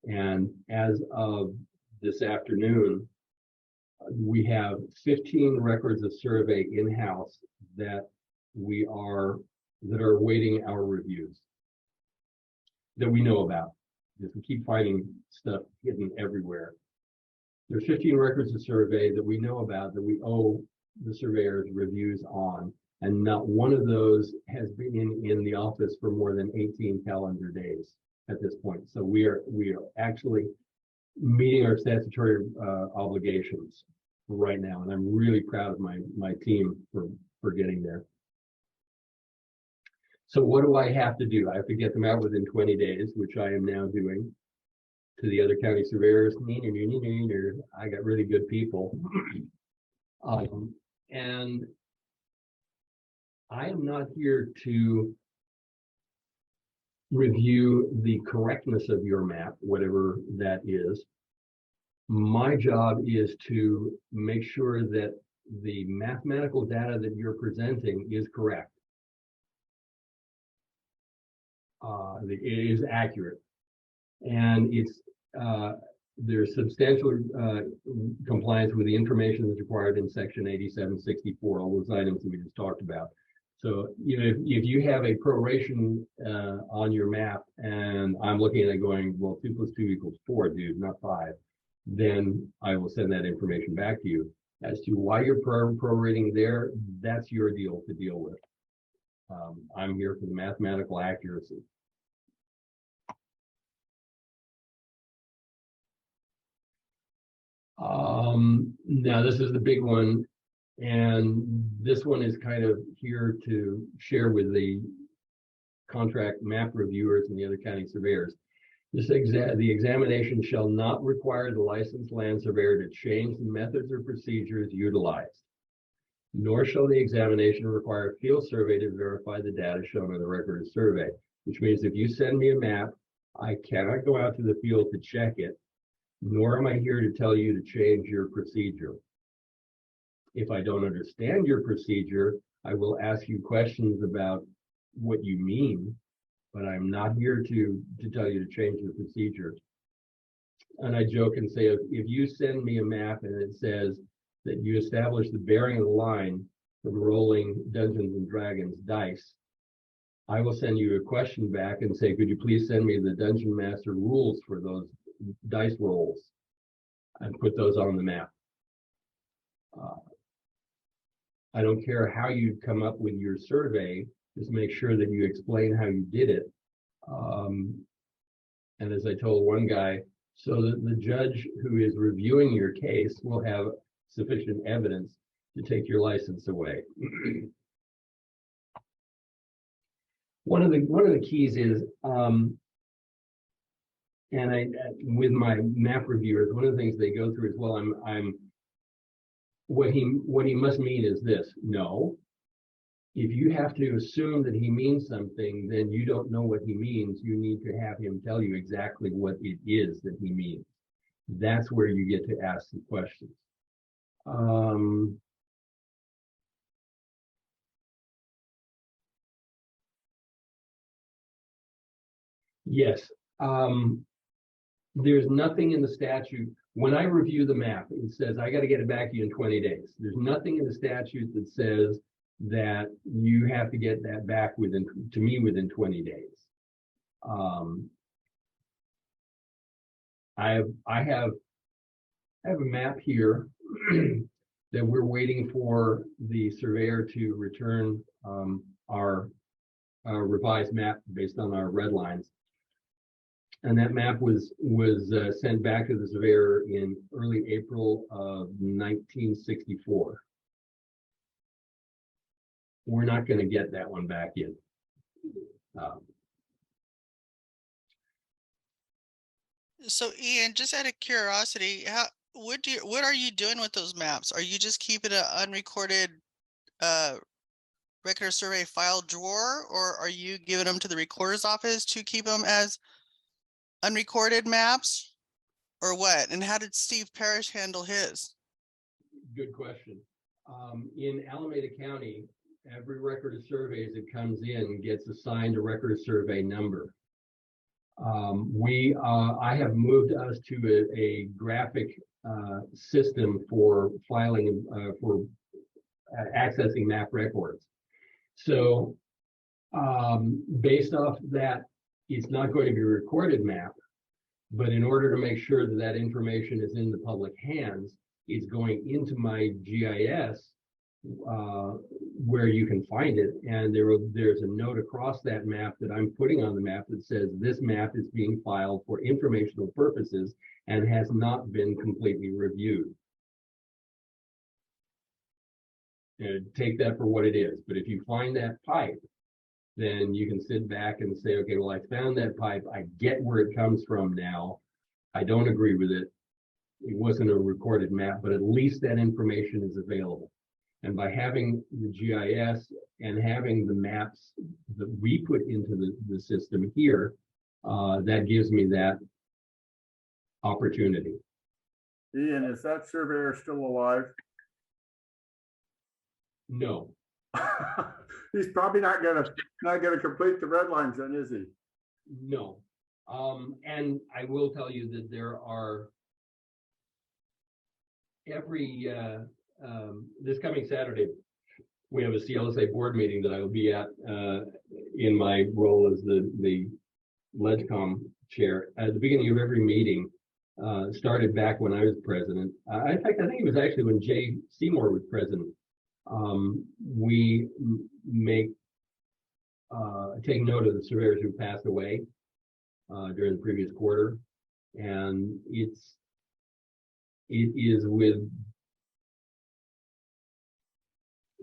And as of this afternoon, we have 15 records of survey in-house that are awaiting our reviews that we know about, because we keep finding stuff hidden everywhere. There's 15 records of survey that we know about that we owe the surveyors reviews on, and not one of those has been in the office for more than 18 calendar days at this point. So we are actually meeting our statutory obligations right now, and I'm really proud of my team for getting there. So what do I have to do? I have to get them out within 20 days, which I am now doing. To the other county surveyors, I got really good people. And I am not here to review the correctness of your map, whatever that is. My job is to make sure that the mathematical data that you're presenting is correct. It is accurate. And there's substantial compliance with the information that's required in section 8764, all those items that we just talked about. So, you know, if you have a proration on your map and I'm looking at it going, well, 2 + 2 = 4, dude, not 5, then I will send that information back to you. As to why you're prorating there, that's your deal to deal with. I'm here for the mathematical accuracy. Now this is the big one, and this one is kind of here to share with the contract map reviewers and the other county surveyors. The examination shall not require the licensed land surveyor to change the methods or procedures utilized, nor shall the examination require a field survey to verify the data shown on the record of survey, which means if you send me a map, I cannot go out to the field to check it, nor am I here to tell you to change your procedure. If I don't understand your procedure, I will ask you questions about what you mean, but I'm not here to tell you to change the procedure. And I joke and say, if you send me a map and it says that you establish the bearing of the line from rolling Dungeons and Dragons dice, I will send you a question back and say, could you please send me the Dungeon Master rules for those dice rolls and put those on the map. I don't care how you come up with your survey, just make sure that you explain how you did it. And as I told one guy, so that the judge who is reviewing your case will have sufficient evidence to take your license away. One of the keys is, and with my map reviewers, one of the things they go through is, well, what he must mean is this. No, if you have to assume that he means something, then you don't know what he means. You need to have him tell you exactly what it is that he means. That's where you get to ask the questions. Yes, there's nothing in the statute. When I review the map, it says I got to get it back to you in 20 days. There's nothing in the statute that says that you have to get that back within 20 days. I have a map here that we're waiting for the surveyor to return our revised map based on our red lines. And that map was sent back to the surveyor in early April of 1964. We're not going to get that one back in. So Ian, just out of curiosity, what are you doing with those maps? Are you just keeping an unrecorded record of survey file drawer, or are you giving them to the recorder's office to keep them as unrecorded maps, or what? And how did Steve Parrish handle his? Good question. In Alameda County, every record of surveys that comes in gets assigned a record of survey number. I have moved us to a graphic system for filing, for accessing map records. So based off that, it's not going to be a recorded map, but in order to make sure that that information is in the public hands, it's going into my GIS where you can find it. And there's a note across that map that I'm putting on the map that says this map is being filed for informational purposes and has not been completely reviewed. And take that for what it is. But if you find that pipe, then you can sit back and say, okay, well, I found that pipe. I get where it comes from now. I don't agree with it. It wasn't a recorded map, but at least that information is available. And by having the GIS and having the maps that we put into the system here, that gives me that opportunity. Ian, is that surveyor still alive? No. He's probably not gonna complete the red lines then, is he? No. And I will tell you that there are this coming Saturday, we have a CLSA board meeting that I will be at in my role as the LegCom chair. At the beginning of every meeting, started back when I was president. In fact, I think it was actually when Jay Seymour was president. We take note of the surveyors who passed away during the previous quarter, and it is with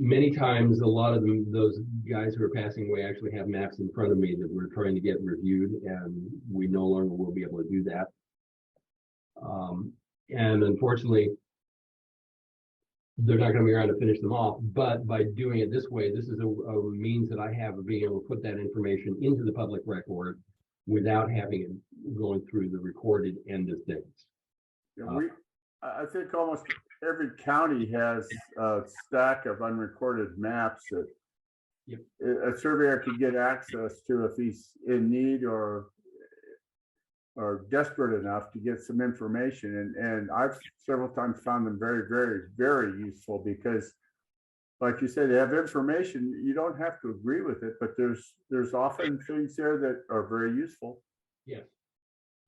many times a lot of those guys who are passing away actually have maps in front of me that we're trying to get reviewed, and we no longer will be able to do that. And unfortunately, they're not going to be around to finish them off, but by doing it this way, this is a means that I have of being able to put that information into the public record without having it going through the recorded end of things. Yeah, I think almost every county has a stack of unrecorded maps that Yep. a surveyor can get access to if he's in need or desperate enough to get some information. And I've several times found them very, very, very useful because, like you said, they have information. You don't have to agree with it, but there's often things there that are very useful. Yes.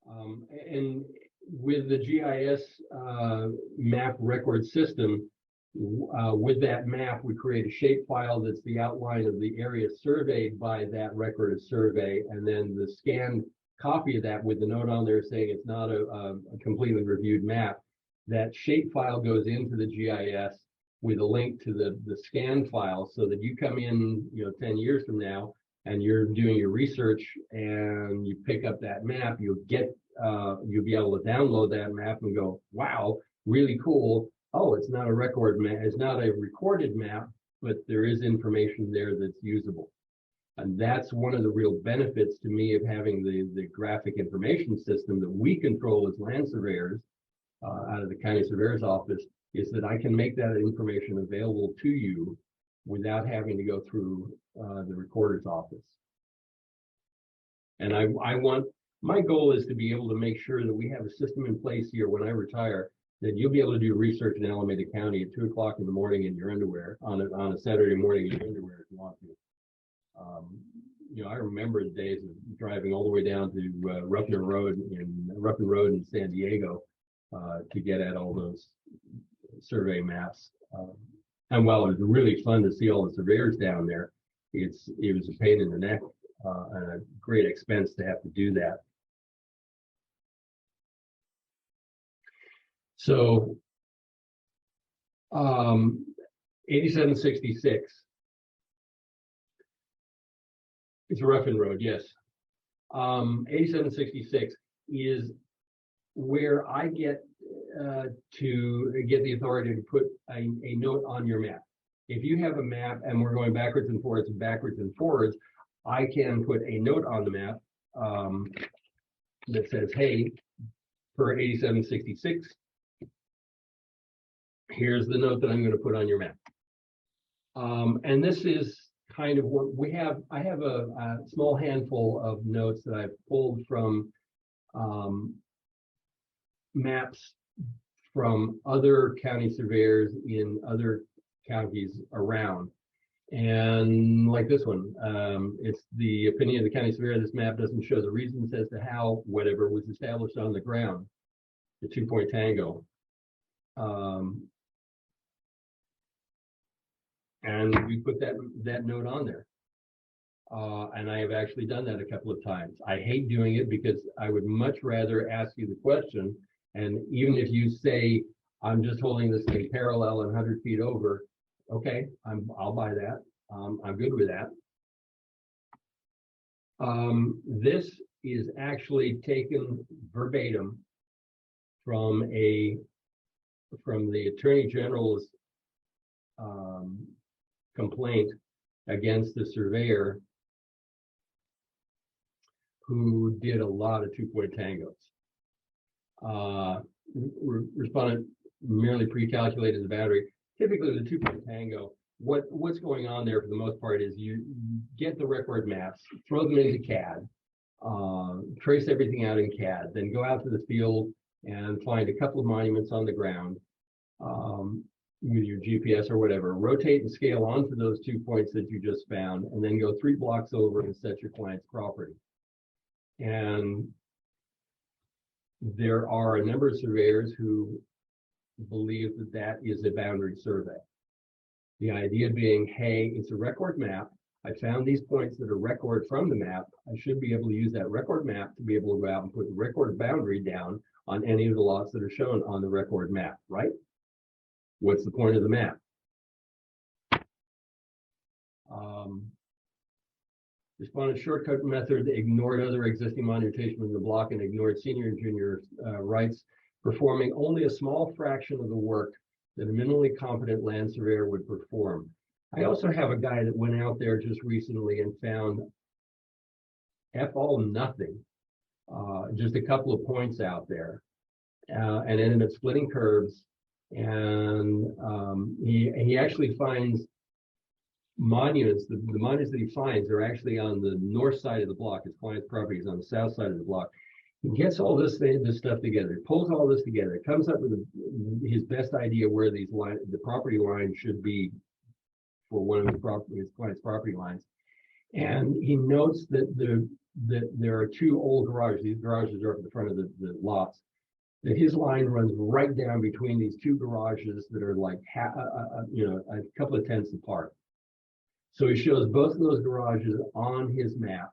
And with the GIS map record system, with that map, we create a shape file that's the outline of the area surveyed by that record of survey, and then the scanned copy of that with the note on there saying it's not a completely reviewed map. That shape file goes into the GIS with a link to the scan file, so that you come in, 10 years from now, and you're doing your research and you pick up that map, you'll be able to download that map and go, wow, really cool. Oh, it's not a record map, it's not a recorded map, but there is information there that's usable. And that's one of the real benefits to me of having the graphic information system that we control as land surveyors out of the county surveyor's office, is that I can make that information available to you without having to go through the recorder's office. And my goal is to be able to make sure that we have a system in place here when I retire, that you'll be able to do research in Alameda County at 2 o'clock in the morning in your underwear, on a Saturday morning in your underwear if you want to. I remember the days of driving all the way down to Ruffin Road in San Diego to get at all those survey maps. And while it was really fun to see all the surveyors down there, it was a pain in the neck and a great expense to have to do that. So 8766. It's a Ruffin Road, yes. 8766 is where I get to get the authority to put a note on your map. If you have a map and we're going backwards and forwards, I can put a note on the map that says, hey, per 8766, here's the note that I'm going to put on your map. And this is kind of what we have. I have a small handful of notes that I've pulled from maps from other county surveyors in other counties around. And like this one, it's the opinion of the county surveyor, this map doesn't show the reasons as to how whatever was established on the ground, the 2-point tango. And we put that note on there. And I have actually done that a couple of times. I hate doing it because I would much rather ask you the question. And even if you say, I'm just holding this thing parallel and 100 feet over, okay, I'll buy that. I'm good with that. This is actually taken verbatim from the Attorney General's complaint against the surveyor who did a lot of 2-point tangos. Respondent merely pre-calculated the boundary. Typically the 2-point tango, what's going on there for the most part is you get the record maps, throw them into CAD, trace everything out in CAD, then go out to the field and find a couple of monuments on the ground with your GPS or whatever, rotate and scale onto those 2 points that you just found, and then go 3 blocks over and set your client's property. And there are a number of surveyors who believe that that is a boundary survey. The idea being, hey, it's a record map. I found these points that are record from the map. I should be able to use that record map to be able to go out and put the record boundary down on any of the lots that are shown on the record map, right? What's the point of the map? Respondent shortcut method ignored other existing monumentation in the block and ignored senior and junior rights, performing only a small fraction of the work that a minimally competent land surveyor would perform. I also have a guy that went out there just recently and found F all nothing, just a couple of points out there, and ended up splitting curves. And he actually finds monuments, the monuments that he finds are actually on the north side of the block. His client's property is on the south side of the block. He gets all this stuff together, pulls all this together, comes up with his best idea where the property line should be for one of his client's property lines. And he notes that there are two old garages. These garages are up at the front of the lots. That his line runs right down between these two garages that are like a couple of tenths apart. So he shows both of those garages on his map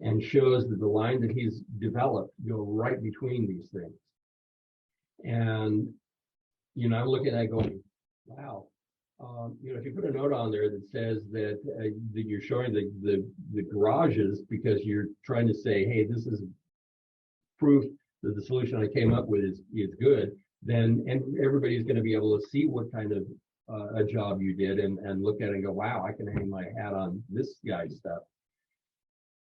and shows that the line that he's developed go right between these things. And I'm looking at that going, wow. If you put a note on there that says that you're showing the garages because you're trying to say, hey, this is proof that the solution I came up with is good, then everybody's going to be able to see what kind of a job you did and look at it and go, wow, I can hang my hat on this guy's stuff.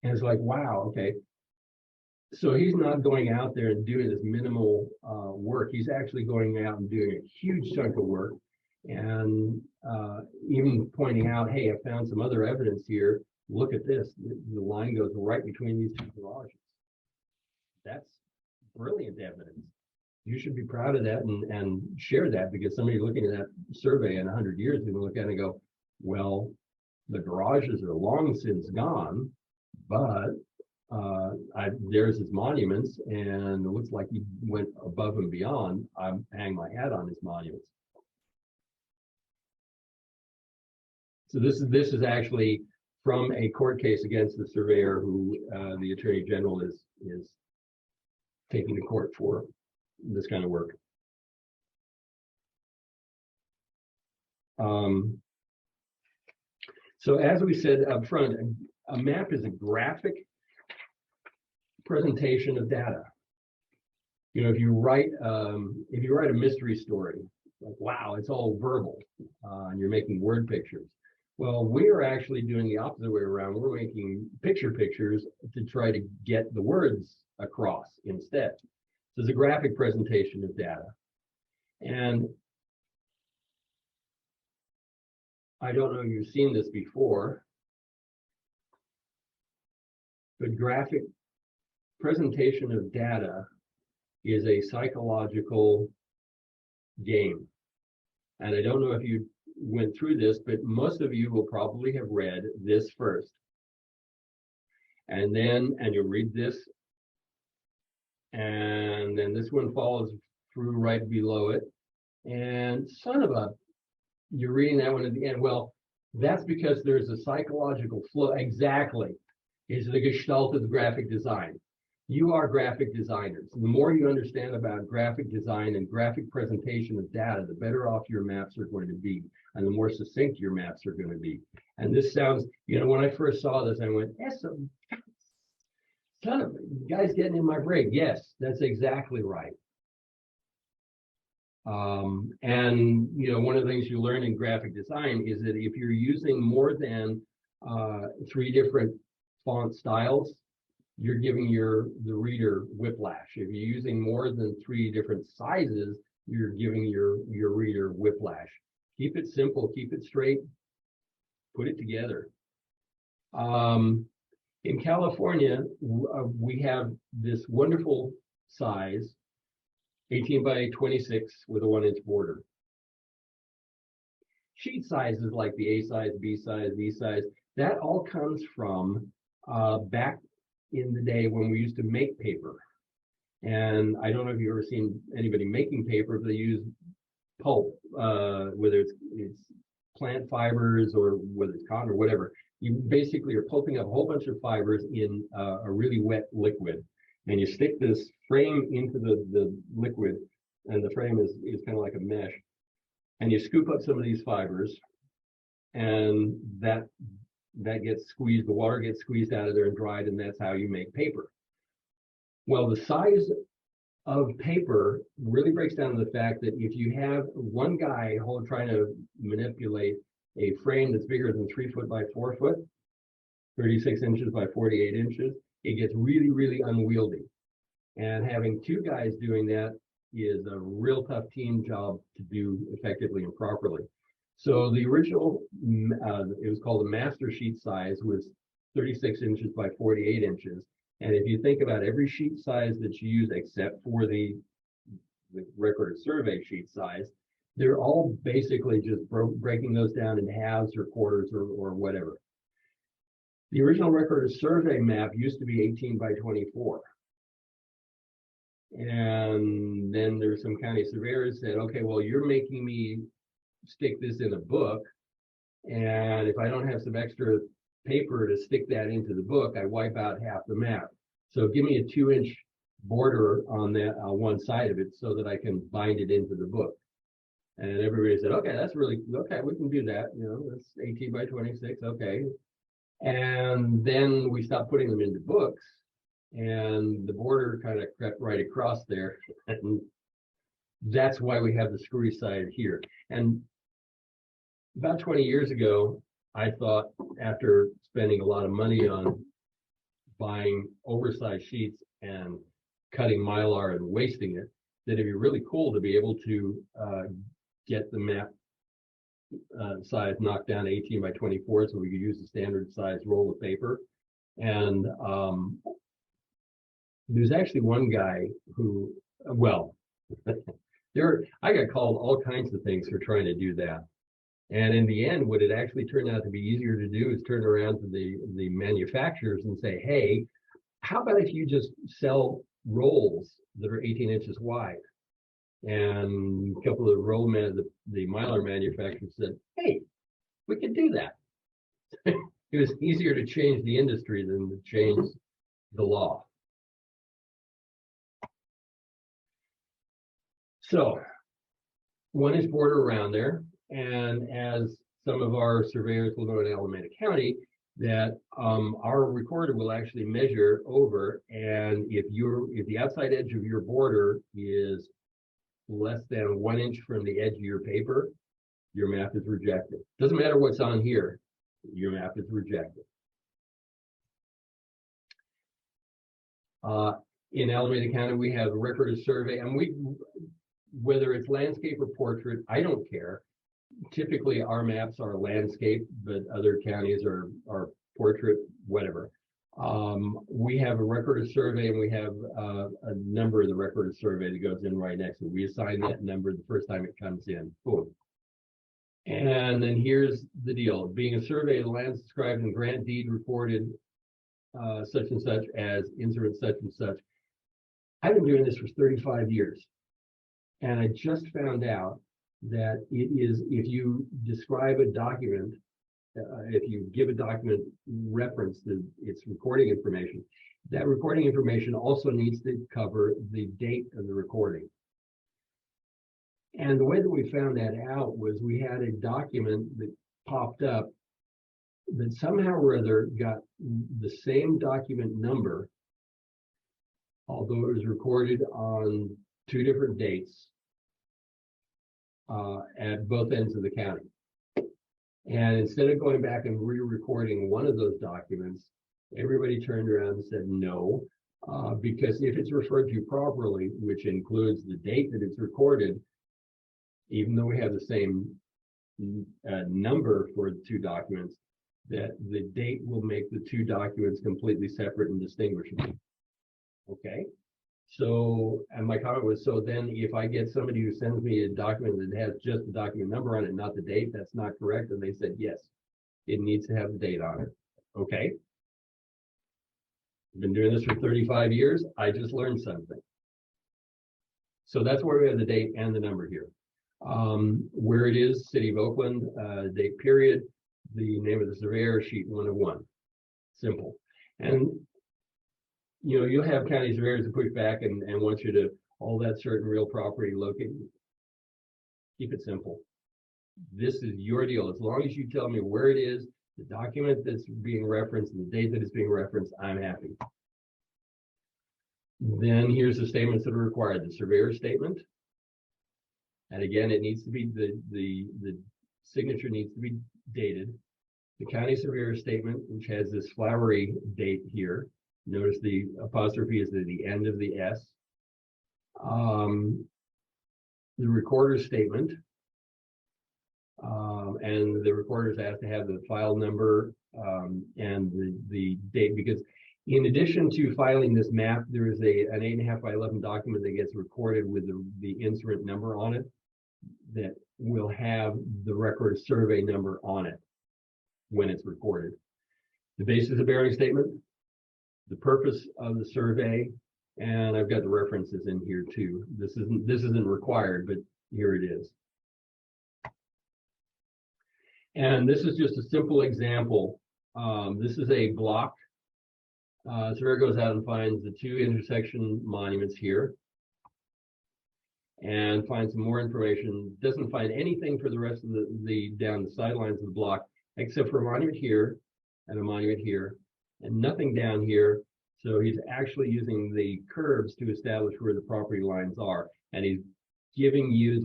And it's like, wow, okay. So he's not going out there and doing this minimal work. He's actually going out and doing a huge chunk of work and even pointing out, hey, I found some other evidence here. Look at this. The line goes right between these two garages. That's brilliant evidence. You should be proud of that and share that, because somebody looking at that survey in 100 years is going to look at it and go, well, the garages are long since gone, but there's his monuments, and it looks like he went above and beyond. I'm hanging my hat on his monuments. So this is actually from a court case against the surveyor who the Attorney General is taking to court for this kind of work. So as we said up front, a map is a graphic presentation of data. If you write a mystery story, like, wow, it's all verbal, and you're making word pictures. Well, we're actually doing the opposite way around. We're making pictures to try to get the words across instead. So it's a graphic presentation of data. And I don't know if you've seen this before, but graphic presentation of data is a psychological game. And I don't know if you went through this, but most of you will probably have read this first. And you'll read this. And then this one follows through right below it. And you're reading that one at the end. Well, that's because there's a psychological flow. Exactly. Is the gestalt of graphic design. You are graphic designers. The more you understand about graphic design and graphic presentation of data, the better off your maps are going to be, and the more succinct your maps are going to be. And this sounds, when I first saw this, I went, that's a son of a guy's getting in my brain. Yes, that's exactly right. And one of the things you learn in graphic design is that if you're using more than 3 different font styles, you're giving the reader whiplash. If you're using more than 3 different sizes, you're giving your reader whiplash. Keep it simple, keep it straight, put it together. In California, we have this wonderful size, 18 by 26 with a 1-inch border. Sheet sizes like the A size, B size, D size, that all comes from back in the day when we used to make paper. And I don't know if you've ever seen anybody making paper, but they use pulp, whether it's plant fibers or whether it's cotton or whatever. You basically are pulping up a whole bunch of fibers in a really wet liquid. And you stick this frame into the liquid, and the frame is kind of like a mesh. And you scoop up some of these fibers, and that gets squeezed, the water gets squeezed out of there and dried, and that's how you make paper. Well, the size of paper really breaks down to the fact that if you have one guy trying to manipulate a frame that's bigger than 3 foot by 4 foot, 36 inches by 48 inches, it gets really, really unwieldy. And having 2 guys doing that is a real tough team job to do effectively and properly. So the original, it was called a master sheet size, was 36 inches by 48 inches. And if you think about every sheet size that you use, except for the record of survey sheet size, they're all basically just breaking those down in halves or quarters or whatever. The original record of survey map used to be 18 by 24. And then there's some county surveyors said, okay, well, you're making me stick this in a book. And if I don't have some extra paper to stick that into the book, I wipe out half the map. So give me a 2-inch border on that one side of it so that I can bind it into the book. And everybody said, okay, that's really, okay, we can do that. You know, that's 18 by 26, okay. And then we stopped putting them into books and the border kind of crept right across there. And that's why we have the screwy side here. And about 20 years ago, I thought, after spending a lot of money on buying oversized sheets and cutting Mylar and wasting it, that it'd be really cool to be able to get the map size knocked down to 18 by 24 so we could use the standard size roll of paper. And there's actually one guy who, well, I got called all kinds of things for trying to do that. And in the end, what it actually turned out to be easier to do is turn around to the manufacturers and say, hey, how about if you just sell rolls that are 18 inches wide? And a couple of the Mylar manufacturers said, hey, we could do that. It was easier to change the industry than to change the law. So 1-inch border around there. And as some of our surveyors will know in Alameda County, that our recorder will actually measure over, and if the outside edge of your border is less than 1 inch from the edge of your paper, your map is rejected. Doesn't matter what's on here, your map is rejected. In Alameda County, we have a record of survey, and whether it's landscape or portrait, I don't care. Typically, our maps are landscape, but other counties are portrait, whatever. We have a record of survey, and we have a number of the record of survey that goes in right next to it. We assign that number the first time it comes in. Boom. And then here's the deal. Being a survey of the lands described in grant deed recorded such and such as instrument such and such. I've been doing this for 35 years. And I just found out that it is, if you describe a document, if you give a document reference to its recording information, that recording information also needs to cover the date of the recording. And the way that we found that out was we had a document that popped up that somehow or other got the same document number, although it was recorded on 2 different dates at both ends of the county. And instead of going back and re-recording one of those documents, everybody turned around and said no, because if it's referred to properly, which includes the date that it's recorded, even though we have the same number for the 2 documents, that the date will make the 2 documents completely separate and distinguishable. Okay. So, and my comment was, so then if I get somebody who sends me a document that has just the document number on it, not the date, that's not correct. And they said, yes, it needs to have the date on it. Okay. I've been doing this for 35 years. I just learned something. So that's where we have the date and the number here. Where it is, City of Oakland, date period, the name of the surveyor, sheet 101. Simple. And you know, you'll have county surveyors that push back and want you to, all that certain real property located. Keep it simple. This is your deal. As long as you tell me where it is, the document that's being referenced, and the date that it's being referenced, I'm happy. Then here's the statements that are required. The surveyor statement. And again, it needs to be, the signature needs to be dated. The county surveyor statement, which has this flowery date here. Notice the apostrophe is at the end of the S. The recorder's statement. And the recorder's asked to have the file number and the date, because in addition to filing this map, there is an 8.5 by 11 document that gets recorded with the instrument number on it that will have the record survey number on it when it's recorded. The basis of bearing statement, the purpose of the survey, and I've got the references in here too. This isn't required, but here it is. And this is just a simple example. This is a block. Surveyor goes out and finds the 2 intersection monuments here and finds some more information. Doesn't find anything for the rest of the down the sidelines of the block, except for a monument here and a monument here, and nothing down here. So he's actually using the curves to establish where the property lines are, and he's giving you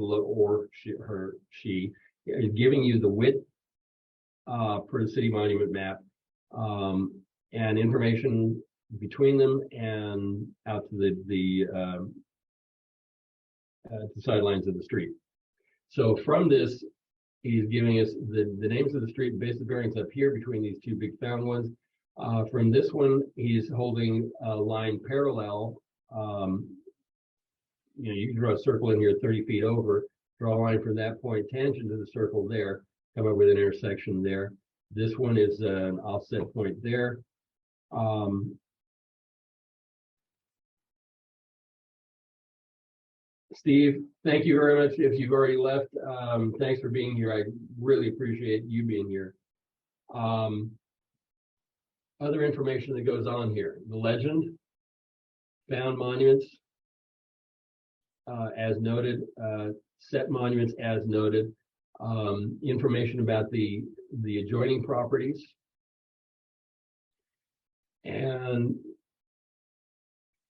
she is giving you the width per the city monument map, and information between them and out to the sidelines of the street. So from this, he's giving us the names of the street, base of bearings up here between these 2 big found ones. From this one, he's holding a line parallel. You can draw a circle in here 30 feet over, draw a line from that point tangent to the circle there, come up with an intersection there. This one is an offset point there. Steve, thank you very much. If you've already left, thanks for being here. I really appreciate you being here. Other information that goes on here, the legend, found monuments, as noted, set monuments as noted, information about the adjoining properties. And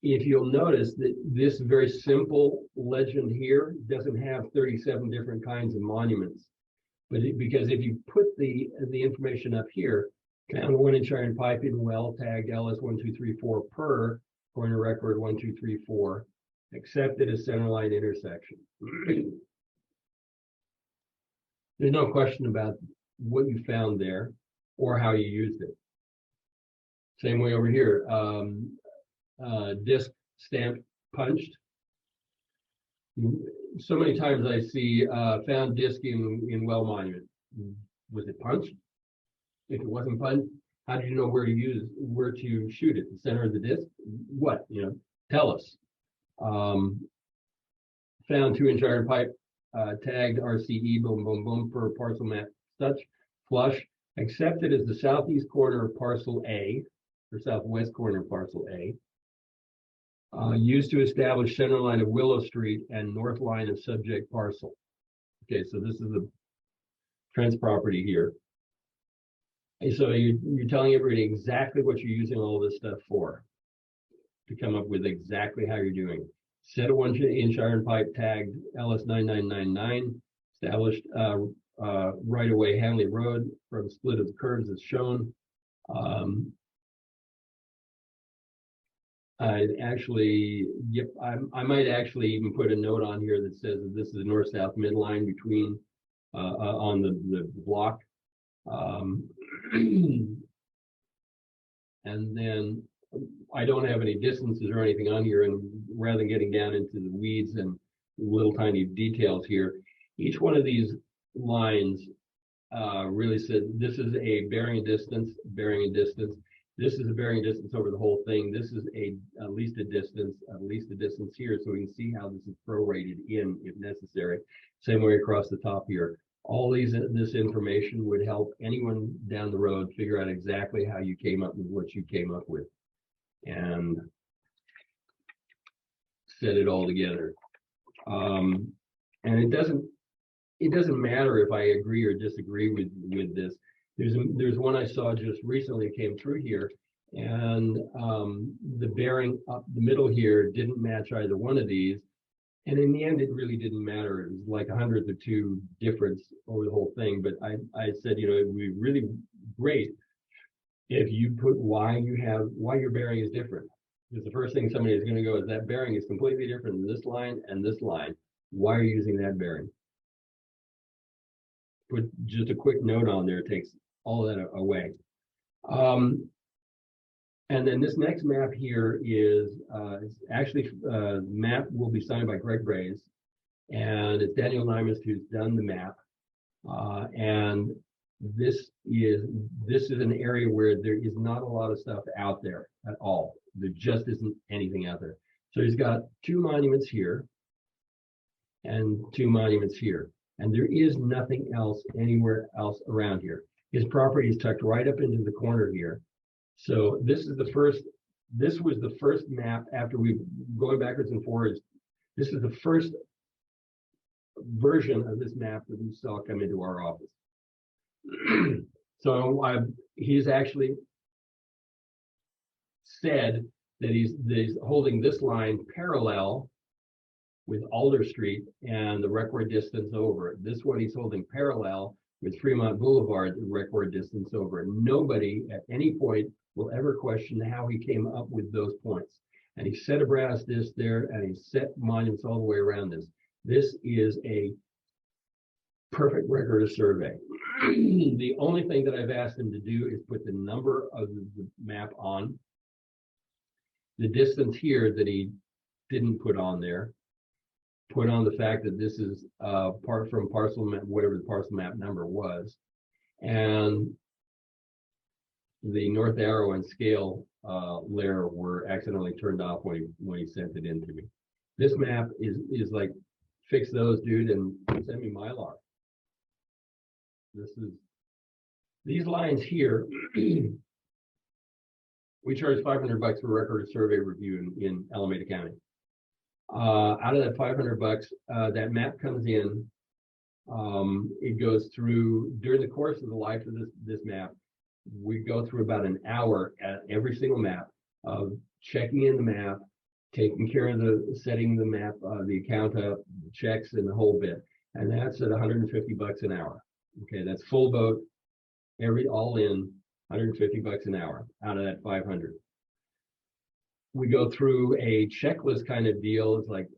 if you'll notice that this very simple legend here doesn't have 37 different kinds of monuments, but because if you put the information up here, found 1-inch iron pipe in well tagged LS 1234 per corner record 1234, accepted as centerline intersection. There's no question about what you found there or how you used it. Same way over here, disc stamped punched. So many times I see found disc in well monument. Was it punched? If it wasn't punched, how did you know where to shoot it? The center of the disc? What? Tell us. Found 2-inch iron pipe, tagged RCE, boom, boom, boom, per parcel map, such flush, accepted as the southeast corner of parcel A, or southwest corner of parcel A, used to establish center line of Willow Street and north line of subject parcel. Okay, so this is the Trent's property here. And so you're telling everybody exactly what you're using all this stuff for, to come up with exactly how you're doing it. Set a 1-inch iron pipe tagged LS 9999, established right away Hanley Road from split of the curves as shown. I might actually even put a note on here that says that this is the north-south midline between on the block. And then I don't have any distances or anything on here, and rather than getting down into the weeds and little tiny details here, each one of these lines really says this is a bearing distance, this is a bearing distance over the whole thing, this is at least a distance here, so we can see how this is prorated in if necessary. Same way across the top here. All this information would help anyone down the road figure out exactly how you came up with what you came up with and set it all together. And it doesn't matter if I agree or disagree with this. There's one I saw just recently came through here, and the bearing up the middle here didn't match either one of these. And in the end, it really didn't matter. It was like 100 to 2 difference over the whole thing. But I said, it would be really great if you put why your bearing is different. Because the first thing somebody is going to go is that bearing is completely different than this line and this line. Why are you using that bearing? put just a quick note on there, takes all that away. And then this next map here is actually map will be signed by Greg Brays, and it's Daniel Nymus who's done the map. And this is an area where there is not a lot of stuff out there at all. There just isn't anything out there. So he's got 2 monuments here and 2 monuments here, and there is nothing else anywhere else around here. His property is tucked right up into the corner here. So this was the first map after we going backwards and forwards. This is the first version of this map that we saw come into our office. So he's actually said that he's holding this line parallel with Alder Street and the record distance over it. This one he's holding parallel with Fremont Boulevard, the record distance over it. Nobody at any point will ever question how he came up with those points. And he set a brass disc there, and he set monuments all the way around this. This is a perfect record of survey. The only thing that I've asked him to do is put the number of the map on. The distance here that he didn't put on there, put on the fact that this is part from parcel map, whatever the parcel map number was, and the north arrow and scale layer were accidentally turned off when he sent it in to me. This map is like, fix those, dude, and send me Mylar. These lines here. We charge $500 for record of survey review in Alameda County. Out of that $500, that map comes in. It goes through during the course of the life of this map. We go through about an hour at every single map of checking in the map, taking care of setting the map, the account up, the checks, and the whole bit. And that's at $150 an hour. Okay, that's full boat, all in, $150 an hour out of that 500. We go through a checklist kind of deal. It's like,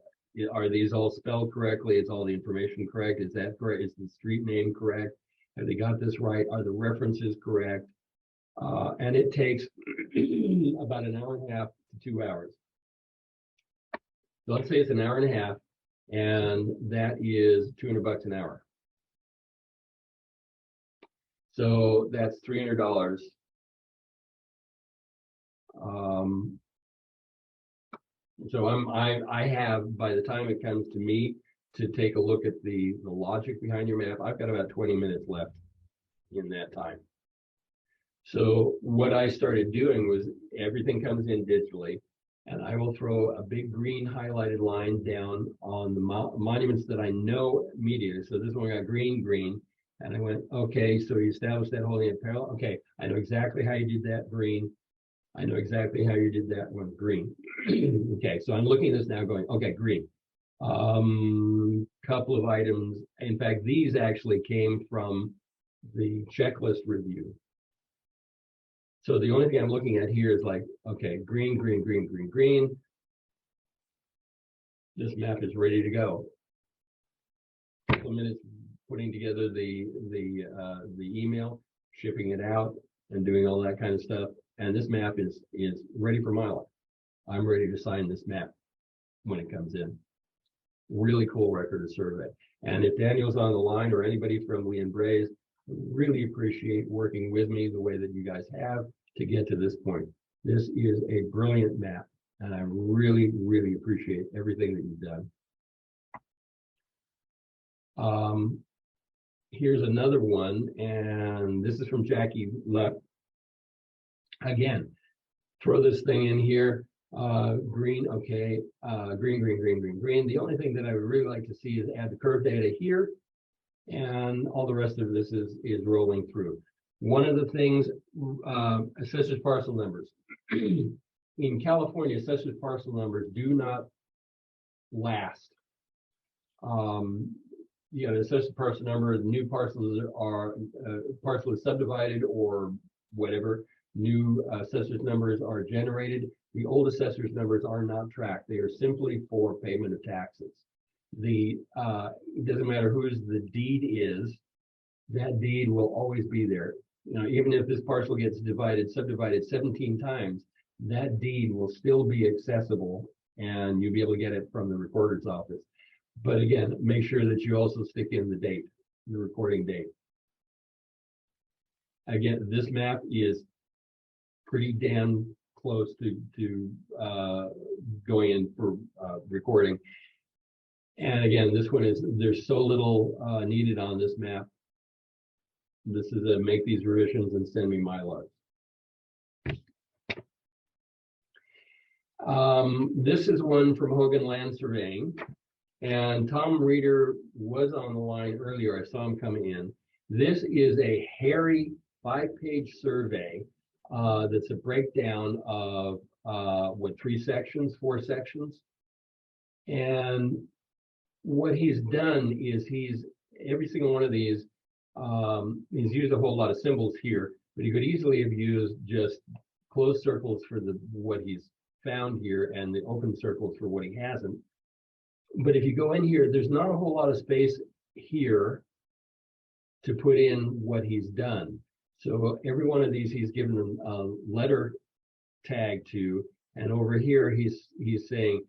are these all spelled correctly? Is all the information correct? Is that correct? Is the street name correct? Have they got this right? Are the references correct? And it takes about an hour and a half to 2 hours. So let's say it's an hour and a half, and that is $200 an hour. So that's $300. So I have, by the time it comes to me to take a look at the logic behind your map, I've got about 20 minutes left in that time. So what I started doing was everything comes in digitally, and I will throw a big green highlighted line down on the monuments that I know immediately. So this one got green, and I went, okay, so you established that holding it parallel. Okay, I know exactly how you did that green. I know exactly how you did that one green. Okay, so I'm looking at this now going, okay, green. Couple of items. In fact, these actually came from the checklist review. So the only thing I'm looking at here is like, okay, green. This map is ready to go. A couple of minutes putting together the email, shipping it out, and doing all that kind of stuff. And this map is ready for Mylar. I'm ready to sign this map when it comes in. Really cool record of survey. And if Daniel's on the line or anybody from Lee and Brays, really appreciate working with me the way that you guys have to get to this point. This is a brilliant map, and I really, really appreciate everything that you've done. Here's another one, and this is from Jackie Luck. Again, throw this thing in here. Green, okay. Green. The only thing that I would really like to see is add the curve data here, and all the rest of this is rolling through. One of the things, assessor's parcel numbers. In California, assessor's parcel numbers do not last. You know, the assessor's parcel number, the new parcels are, parcel is subdivided or whatever, new assessor's numbers are generated. The old assessor's numbers are not tracked. They are simply for payment of taxes. It doesn't matter whose the deed is. that deed will always be there. You know, even if this parcel gets subdivided 17 times, that deed will still be accessible and you'll be able to get it from the recorder's office. But again, make sure that you also stick in the date, the recording date. Again, this map is pretty damn close to going in for recording. And again, this one is, there's so little needed on this map. This is a make these revisions and send me Mylar. This is one from Hogan Land Surveying, and Tom Reeder was on the line earlier. I saw him coming in. This is a hairy 5-page survey that's a breakdown of what, 4 sections. And what he's done is every single one of these, he's used a whole lot of symbols here, but he could easily have used just closed circles for what he's found here and the open circles for what he hasn't. But if you go in here, there's not a whole lot of space here to put in what he's done. So every one of these he's given them a letter tag to, and over here he's saying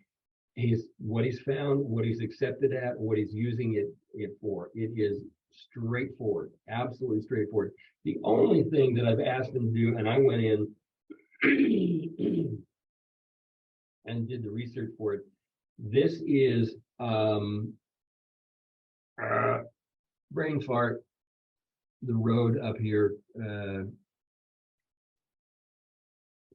what he's found, what he's accepted at, what he's using it for. It is straightforward, absolutely straightforward. The only thing that I've asked him to do, and I went in and did the research for it. This is brain fart, the road up here,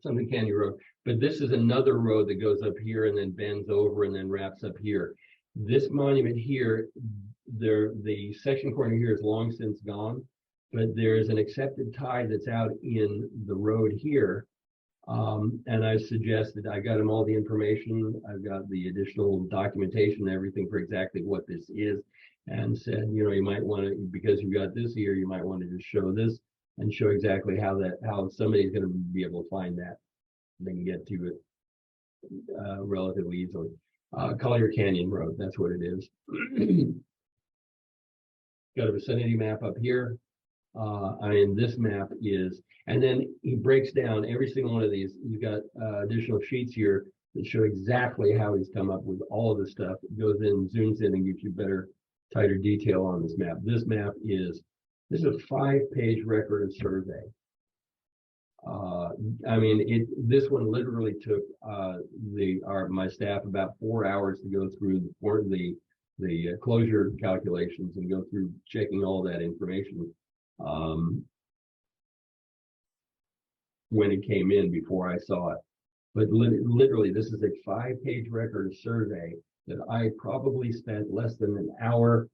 something Canyon Road, but this is another road that goes up here and then bends over and then wraps up here. This monument here, the section corner here is long since gone, but there's an accepted tie that's out in the road here. And I suggested, I got him all the information, I've got the additional documentation, everything for exactly what this is, and said, you know, you might want to, because you got this here, you might want to just show this and show exactly how somebody's going to be able to find that. They can get to it relatively easily. Collier Canyon Road, that's what it is. Got a vicinity map up here. This map is, and then he breaks down every single one of these. You've got additional sheets here that show exactly how he's come up with all of this stuff. It goes in, zooms in, and gives you better, tighter detail on this map. This map is, this is a 5-page record of survey. This one literally took my staff about 4 hours to go through the closure calculations and go through checking all that information. When it came in before I saw it. But literally, this is a 5-page record of survey that I probably spent less than an hour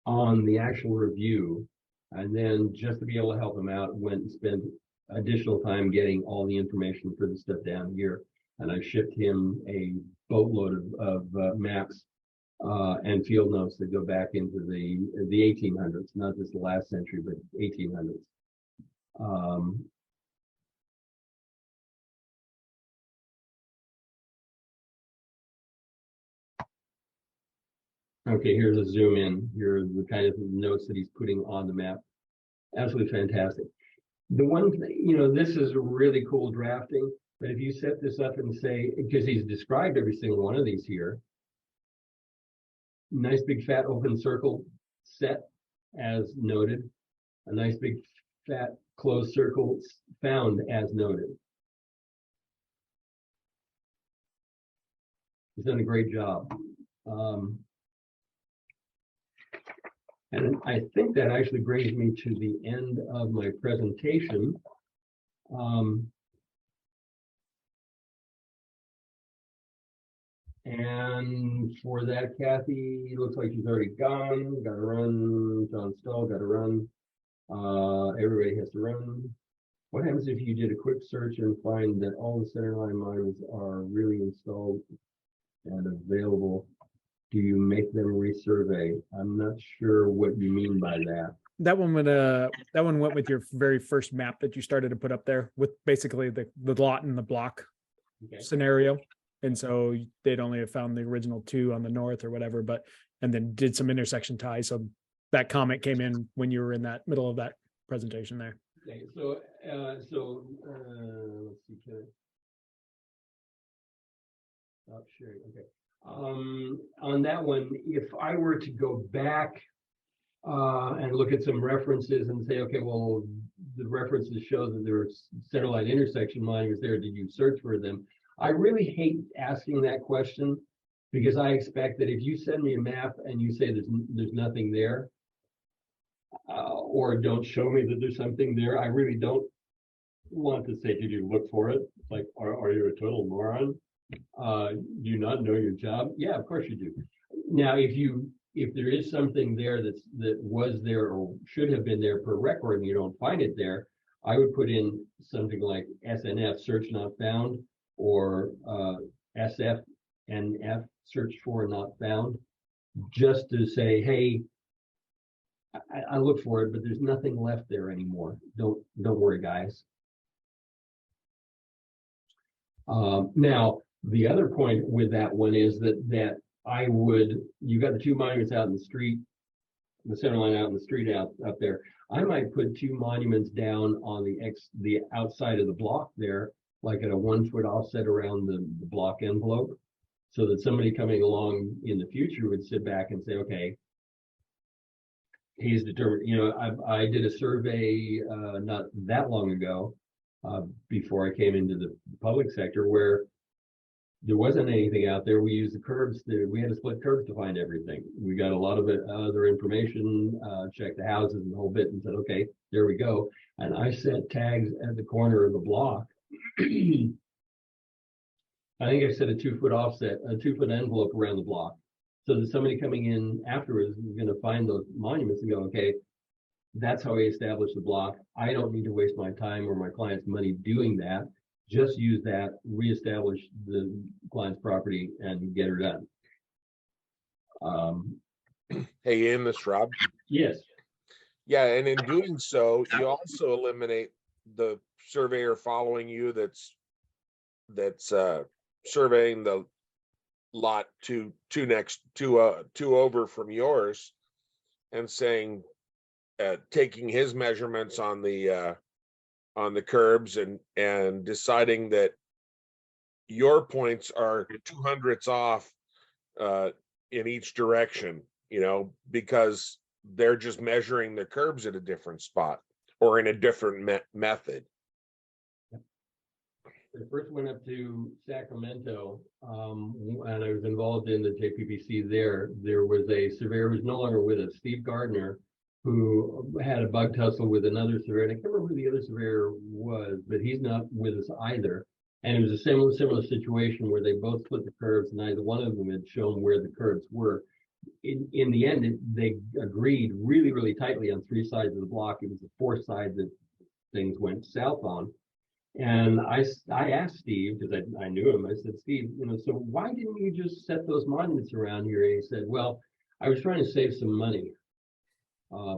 on the actual review. And then just to be able to help him out, went and spent additional time getting all the information for the stuff down here. And I shipped him a boatload of maps and field notes that go back into the 1800s, not just the last century, but 1800s. Okay, here's a zoom in. Here are the kind of notes that he's putting on the map. Absolutely fantastic. The one thing, you know, this is really cool drafting, but if you set this up and say, because he's described every single one of these here, nice big fat open circle set as noted, a nice big fat closed circle found as noted. He's done a great job. And I think that actually brings me to the end of my presentation. And for that, Kathy, looks like she's already gone. Got to run. John Stahl, got to run. Everybody has to run. What happens if you did a quick search and find that all the centerline miners are really installed and available? Do you make them resurvey? I'm not sure what you mean by that. That one went with your very first map that you started to put up there with basically the lot and the block scenario. And so they'd only have found the original 2 on the north or whatever, and then did some intersection ties. So that comment came in when you were in that middle of that presentation there. Okay, so, let's see, can I? Stop sharing, okay. On that one, if I were to go back and look at some references and say, okay, well, the references show that there are centerline intersection monuments there. Did you search for them? I really hate asking that question because I expect that if you send me a map and you say there's nothing there, or don't show me that there's something there, I really don't want to say, did you look for it? Like, are you a total moron? Do you not know your job? Yeah, of course you do. Now, if there is something there that was there or should have been there per record and you don't find it there, I would put in something like SNF, search not found, or SFNF, search for not found, just to say, hey, I looked for it, but there's nothing left there anymore. Don't worry, guys. Now, the other point with that one is that you got the two monuments out in the street, the center line out in the street up there. I might put two monuments down on the outside of the block there, like at a 1 foot offset around the block envelope, so that somebody coming along in the future would sit back and say, okay, he's determined. You know, I did a survey not that long ago, before I came into the public sector, where there wasn't anything out there. We used the curbs. We had to split curbs to find everything. We got a lot of other information, checked the houses and the whole bit, and said, okay, there we go. And I set tags at the corner of the block. I think I set a 2 foot offset, a 2 foot envelope around the block, so that somebody coming in afterwards is going to find those monuments and go, okay, that's how we establish the block. I don't need to waste my time or my client's money doing that. Just use that, reestablish the client's property, and get her done. Hey, Ian, this is Rob. Yes. Yeah, and in doing so, you also eliminate the surveyor following you that's surveying the lot two over from yours and saying, taking his measurements on the curbs and deciding that your points are 200ths off in each direction, you know, because they're just measuring the curbs at a different spot or in a different method. I first went up to Sacramento, and I was involved in the JPPC there. There was a surveyor who's no longer with us, Steve Gardner, who had a bug tussle with another surveyor. And I can't remember who the other surveyor was, but he's not with us either. And it was a similar situation where they both split the curbs, and neither one of them had shown where the curbs were. In the end, they agreed really, really tightly on 3 sides of the block. It was the 4th side that things went south on. And I asked Steve, because I knew him, I said, Steve, you know, so why didn't you just set those monuments around here? And he said, well, I was trying to save some money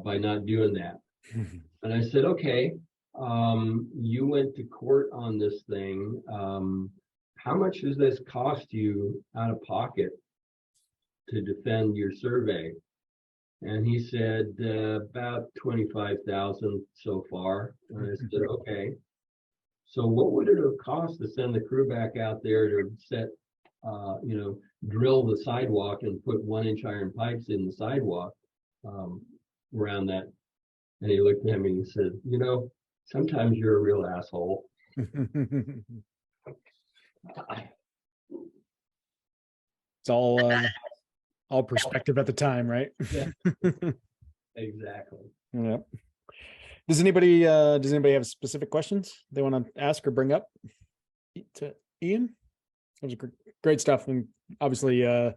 by not doing that. And I said, okay, you went to court on this thing. How much does this cost you out of pocket to defend your survey? And he said, about $25,000 so far. And I said, okay. So what would it have cost to send the crew back out there to set, you know, drill the sidewalk and put 1-inch iron pipes in the sidewalk around that? And he looked at me and he said, you know, sometimes you're a real asshole. It's all perspective at the time, right? Yeah. Exactly. Yeah. Does anybody have specific questions they want to ask or bring up to Ian? That was great stuff, and obviously the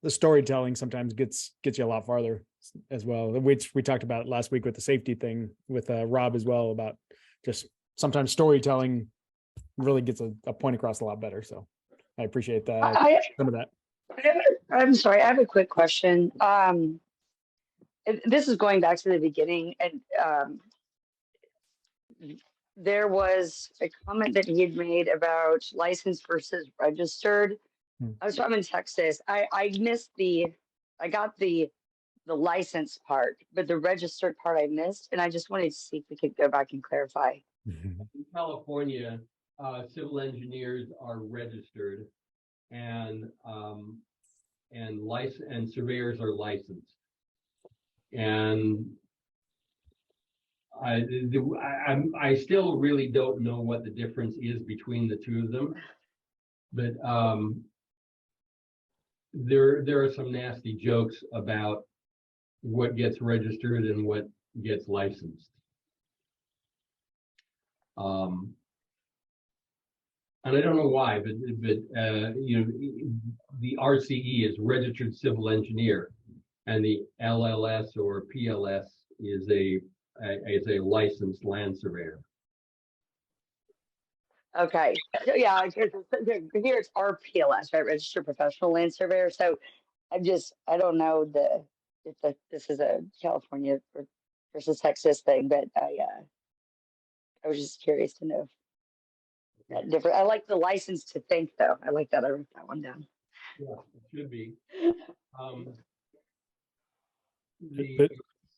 storytelling sometimes gets you a lot farther as well, which we talked about last week with the safety thing with Rob as well, about just sometimes storytelling really gets a point across a lot better. So I appreciate that. Some of that. I'm sorry, I have a quick question. This is going back to the beginning, and there was a comment that he had made about licensed versus registered. So I'm in Texas. I got the the license part, but the registered part I missed, and I just wanted to see if we could go back and clarify. In California, civil engineers are registered and surveyors are licensed. And I still really don't know what the difference is between the two of them, but there are some nasty jokes about what gets registered and what gets licensed. And I don't know why, but you know, the RCE is registered civil engineer, and the LLS or PLS is a licensed land surveyor. Okay, so yeah, here it's RPLS, right? Registered Professional Land Surveyor. So I don't know if this is a California versus Texas thing, but I was just curious to know that different. I like the license to think though. I like that. I wrote that one down. Yeah, it should be.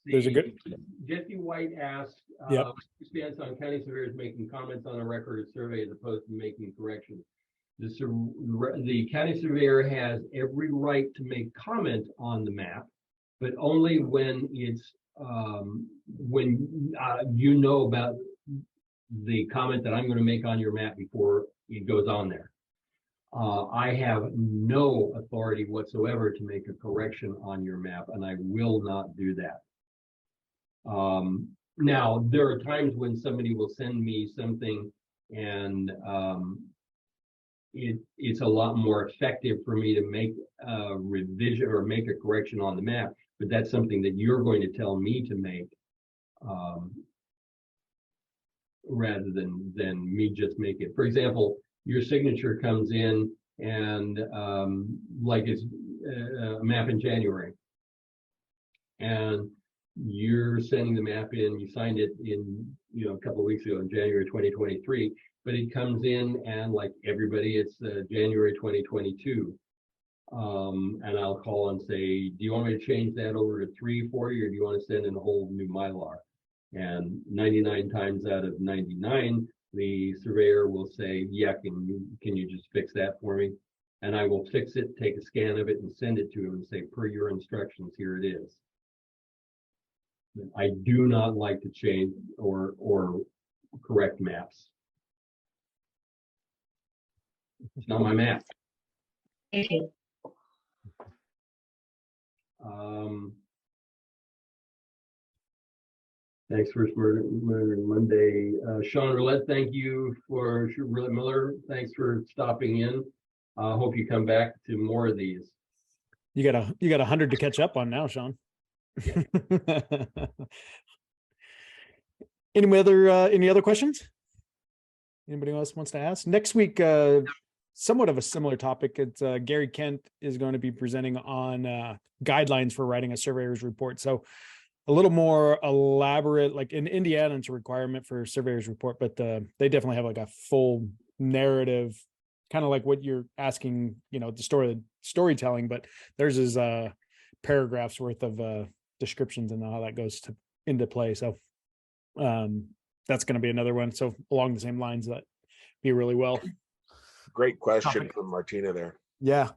There's a good. Jesse White asked, Yep. who stands on county surveyors making comments on a record of survey as opposed to making corrections. The county surveyor has every right to make comment on the map, but only when it's you know about the comment that I'm going to make on your map before it goes on there. I have no authority whatsoever to make a correction on your map, and I will not do that. Now, there are times when somebody will send me something and it's a lot more effective for me to make a revision or make a correction on the map, but that's something that you're going to tell me to make rather than me just make it. For example, your signature comes in and like it's a map in January, and you're sending the map in, you signed it in, you know, a couple of weeks ago in January 2023, but it comes in and like everybody, it's January 2022. And I'll call and say, do you want me to change that over to 3 for you, or do you want to send in a whole new Mylar? And 99 times out of 99, the surveyor will say, yeah, can you just fix that for me? And I will fix it, take a scan of it and send it to him and say, per your instructions, here it is. I do not like to change or correct maps. It's not my map. Thank you. Thanks for Monday. Sean Roulette, thank you for Miller. Thanks for stopping in. Hope you come back to more of these. You got 100 to catch up on now, Sean. Any other questions? Anybody else wants to ask? Next week, somewhat of a similar topic. It's Gary Kent is going to be presenting on guidelines for writing a surveyor's report. So a little more elaborate, like in Indiana, it's a requirement for a surveyor's report, but they definitely have like a full narrative, kind of like what you're asking, you know, the storytelling, but theirs is paragraphs worth of descriptions and how that goes into play. So that's going to be another one. So along the same lines, that be really well. Great question from Martina there. Yeah.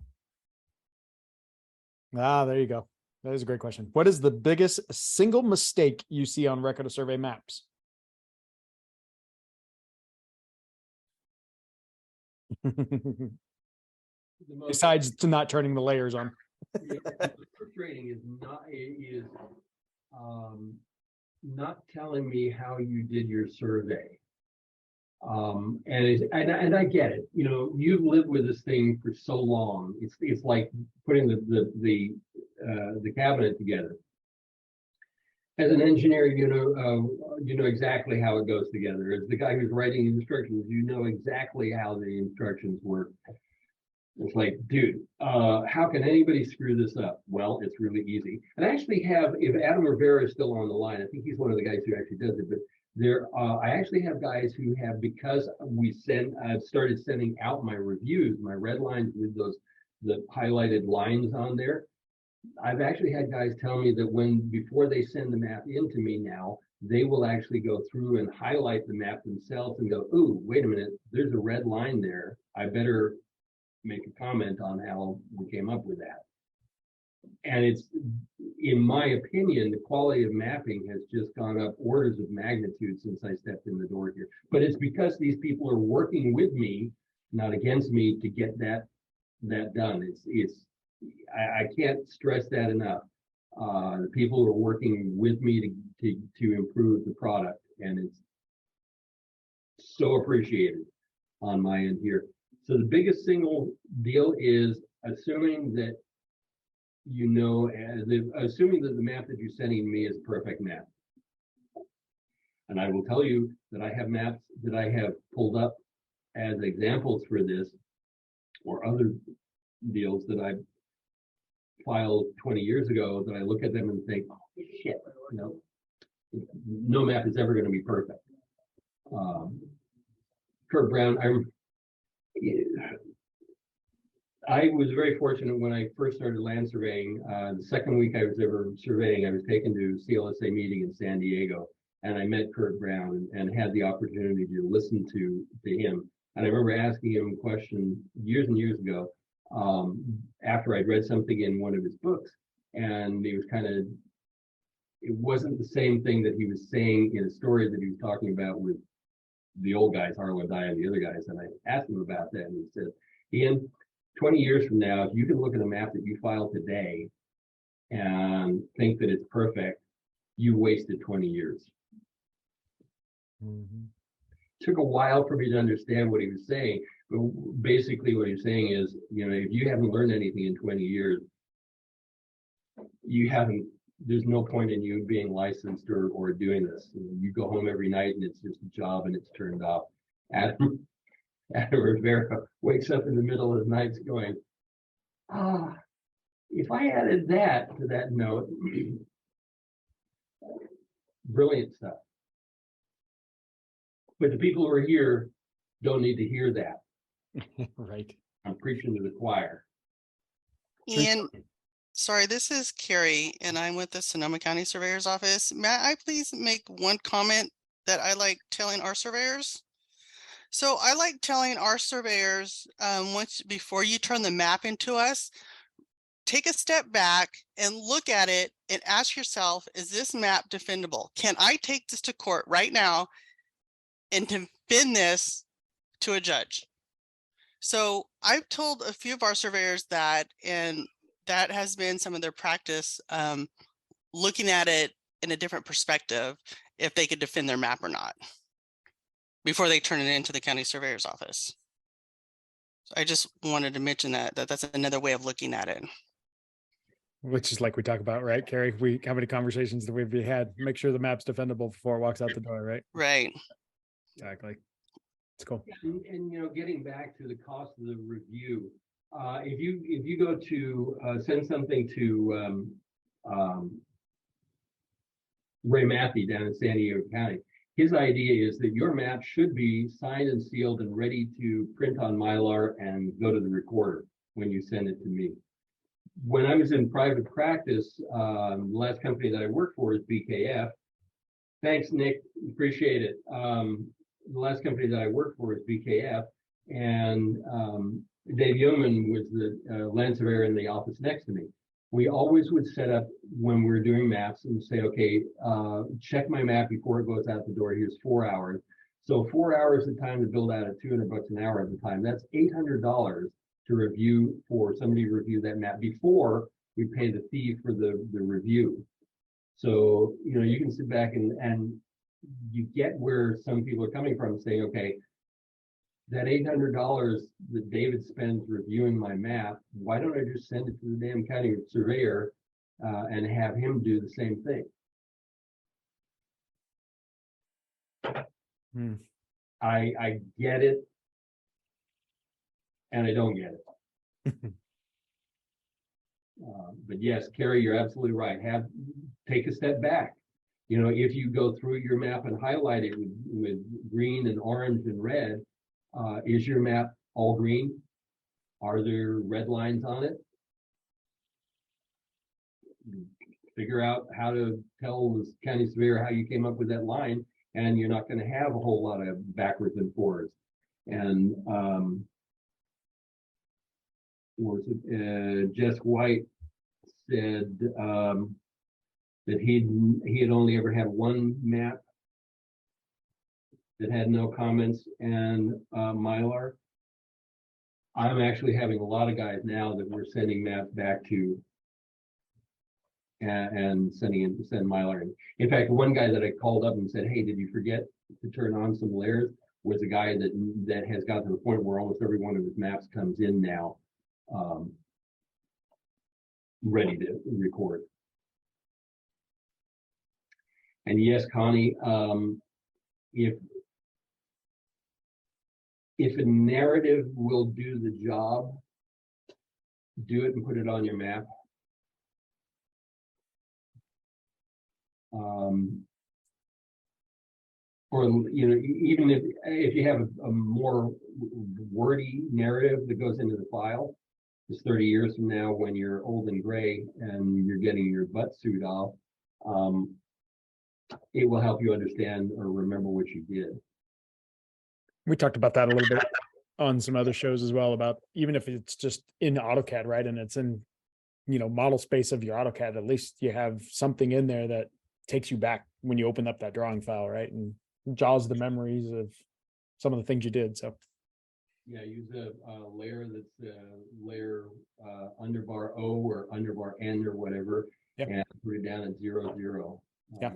There you go. That is a great question. What is the biggest single mistake you see on record of survey maps? Besides to not turning the layers on. Frustrating is not telling me how you did your survey. And I get it. You know, you've lived with this thing for so long. It's like putting the cabinet together. As an engineer, you know exactly how it goes together. As the guy who's writing the instructions, you know exactly how the instructions work. It's like, dude, how can anybody screw this up? Well, it's really easy. And I actually have, if Adam Rivera is still on the line, I think he's one of the guys who actually does it, but I actually have guys who have, because I've started sending out my reviews, my red lines with the highlighted lines on there. I've actually had guys tell me that before they send the map into me now, they will actually go through and highlight the map themselves and go, ooh, wait a minute, there's a red line there. I better make a comment on how we came up with that. And it's, in my opinion, the quality of mapping has just gone up orders of magnitude since I stepped in the door here. But it's because these people are working with me, not against me, to get that done. I can't stress that enough. The people who are working with me to improve the product, and it's so appreciated on my end here. So the biggest single deal is assuming that assuming that the map that you're sending me is a perfect map. And I will tell you that I have maps that I have pulled up as examples for this, or other deals that I filed 20 years ago, that I look at them and think, oh, shit, no map is ever going to be perfect. Kurt Brown, I was very fortunate when I first started land surveying. The second week I was ever surveying, I was taken to CLSA meeting in San Diego, and I met Kurt Brown and had the opportunity to listen to him. And I remember asking him a question years and years ago, after I'd read something in one of his books, and he was it wasn't the same thing that he was saying in a story that he was talking about with the old guys, Harlow and Dye and the other guys. And I asked him about that, and he said, Ian, 20 years from now, if you can look at a map that you filed today and think that it's perfect, you wasted 20 years. Mm-hmm. Took a while for me to understand what he was saying, but basically what he's saying is, if you haven't learned anything in 20 years, there's no point in you being licensed or doing this. You go home every night and it's just a job and it's turned off. Adam Rivera wakes up in the middle of the night going, if I added that to that note, brilliant stuff. But the people who are here don't need to hear that. Right. I'm preaching to the choir. Ian, sorry, this is Carrie, and I'm with the Sonoma County Surveyor's Office. May I please make one comment that I like telling our surveyors? So I like telling our surveyors, before you turn the map into us, take a step back and look at it and ask yourself, is this map defendable? Can I take this to court right now and defend this to a judge? So I've told a few of our surveyors that, and that has been some of their practice, looking at it in a different perspective, if they could defend their map or not, before they turn it into the county surveyor's office. So I just wanted to mention that's another way of looking at it. Which is like we talk about, right, Carrie? How many conversations that we've had? Make sure the map's defendable before it walks out the door, right? Right. Exactly. It's cool. And getting back to the cost of the review, if you go to send something to Ray Matthew down in San Diego County, his idea is that your map should be signed and sealed and ready to print on Mylar and go to the recorder when you send it to me. When I was in private practice, the last company that I worked for is BKF. Thanks, Nick. Appreciate it. The last company that I worked for is BKF, and Dave Yeoman was the land surveyor in the office next to me. We always would set up, when we were doing maps, and say, okay, check my map before it goes out the door. Here's 4 hours. So 4 hours of time to build out at $200 an hour at the time. That's $800 for somebody to review that map before we pay the fee for the review. So, you can sit back and you get where some people are coming from, saying, okay, that $800 that David spends reviewing my map, why don't I just send it to the damn county surveyor and have him do the same thing? I get it, and I don't get it. But yes, Carrie, you're absolutely right. Take a step back. If you go through your map and highlight it with green and orange and red, is your map all green? Are there red lines on it? figure out how to tell the county surveyor how you came up with that line, and you're not gonna have a whole lot of backwards and forwards. And, was it, Jess White said, that he had only ever had one map that had no comments and Mylar. I'm actually having a lot of guys now that we're sending maps back to and send Mylar. In fact, one guy that I called up and said, "Hey, did you forget to turn on some layers?" was a guy that has got to the point where almost every one of his maps comes in now, ready to record. And yes, Connie, if a narrative will do the job, do it and put it on your map. Or, you know, even if you have a more wordy narrative that goes into the file, it's 30 years from now when you're old and gray and you're getting your butt suit off, it will help you understand or remember what you did. We talked about that a little bit on some other shows as well, about even if it's just in AutoCAD, right? And it's in, you know, model space of your AutoCAD, at least you have something in there that takes you back when you open up that drawing file, right? And jaws the memories of some of the things you did. So yeah, use a layer that's layer underbar O or underbar N or whatever, yep. And put it down at 0, 0. Yeah,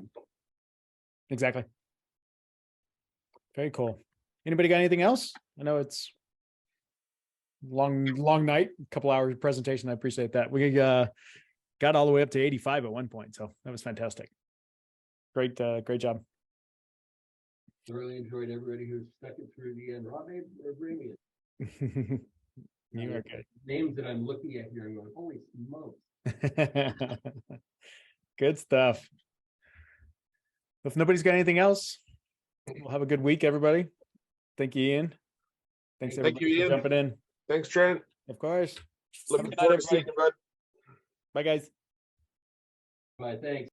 exactly. Very cool. Anybody got anything else? I know it's long night, a couple hours of presentation. I appreciate that. We got all the way up to 85 at one point, so that was fantastic. Great job. Thoroughly enjoyed everybody who stuck it through the end. Rob or bring it. You are good. Names that I'm looking at here and going, holy smokes. Good stuff. If nobody's got anything else, we'll have a good week, everybody. Thank you, Ian. Thanks Thank everybody you, for Ian. jumping in. Thanks, Trent. Of course. Looking Have a good night, forward to seeing everybody. you, bud. Bye, guys. Bye, thanks.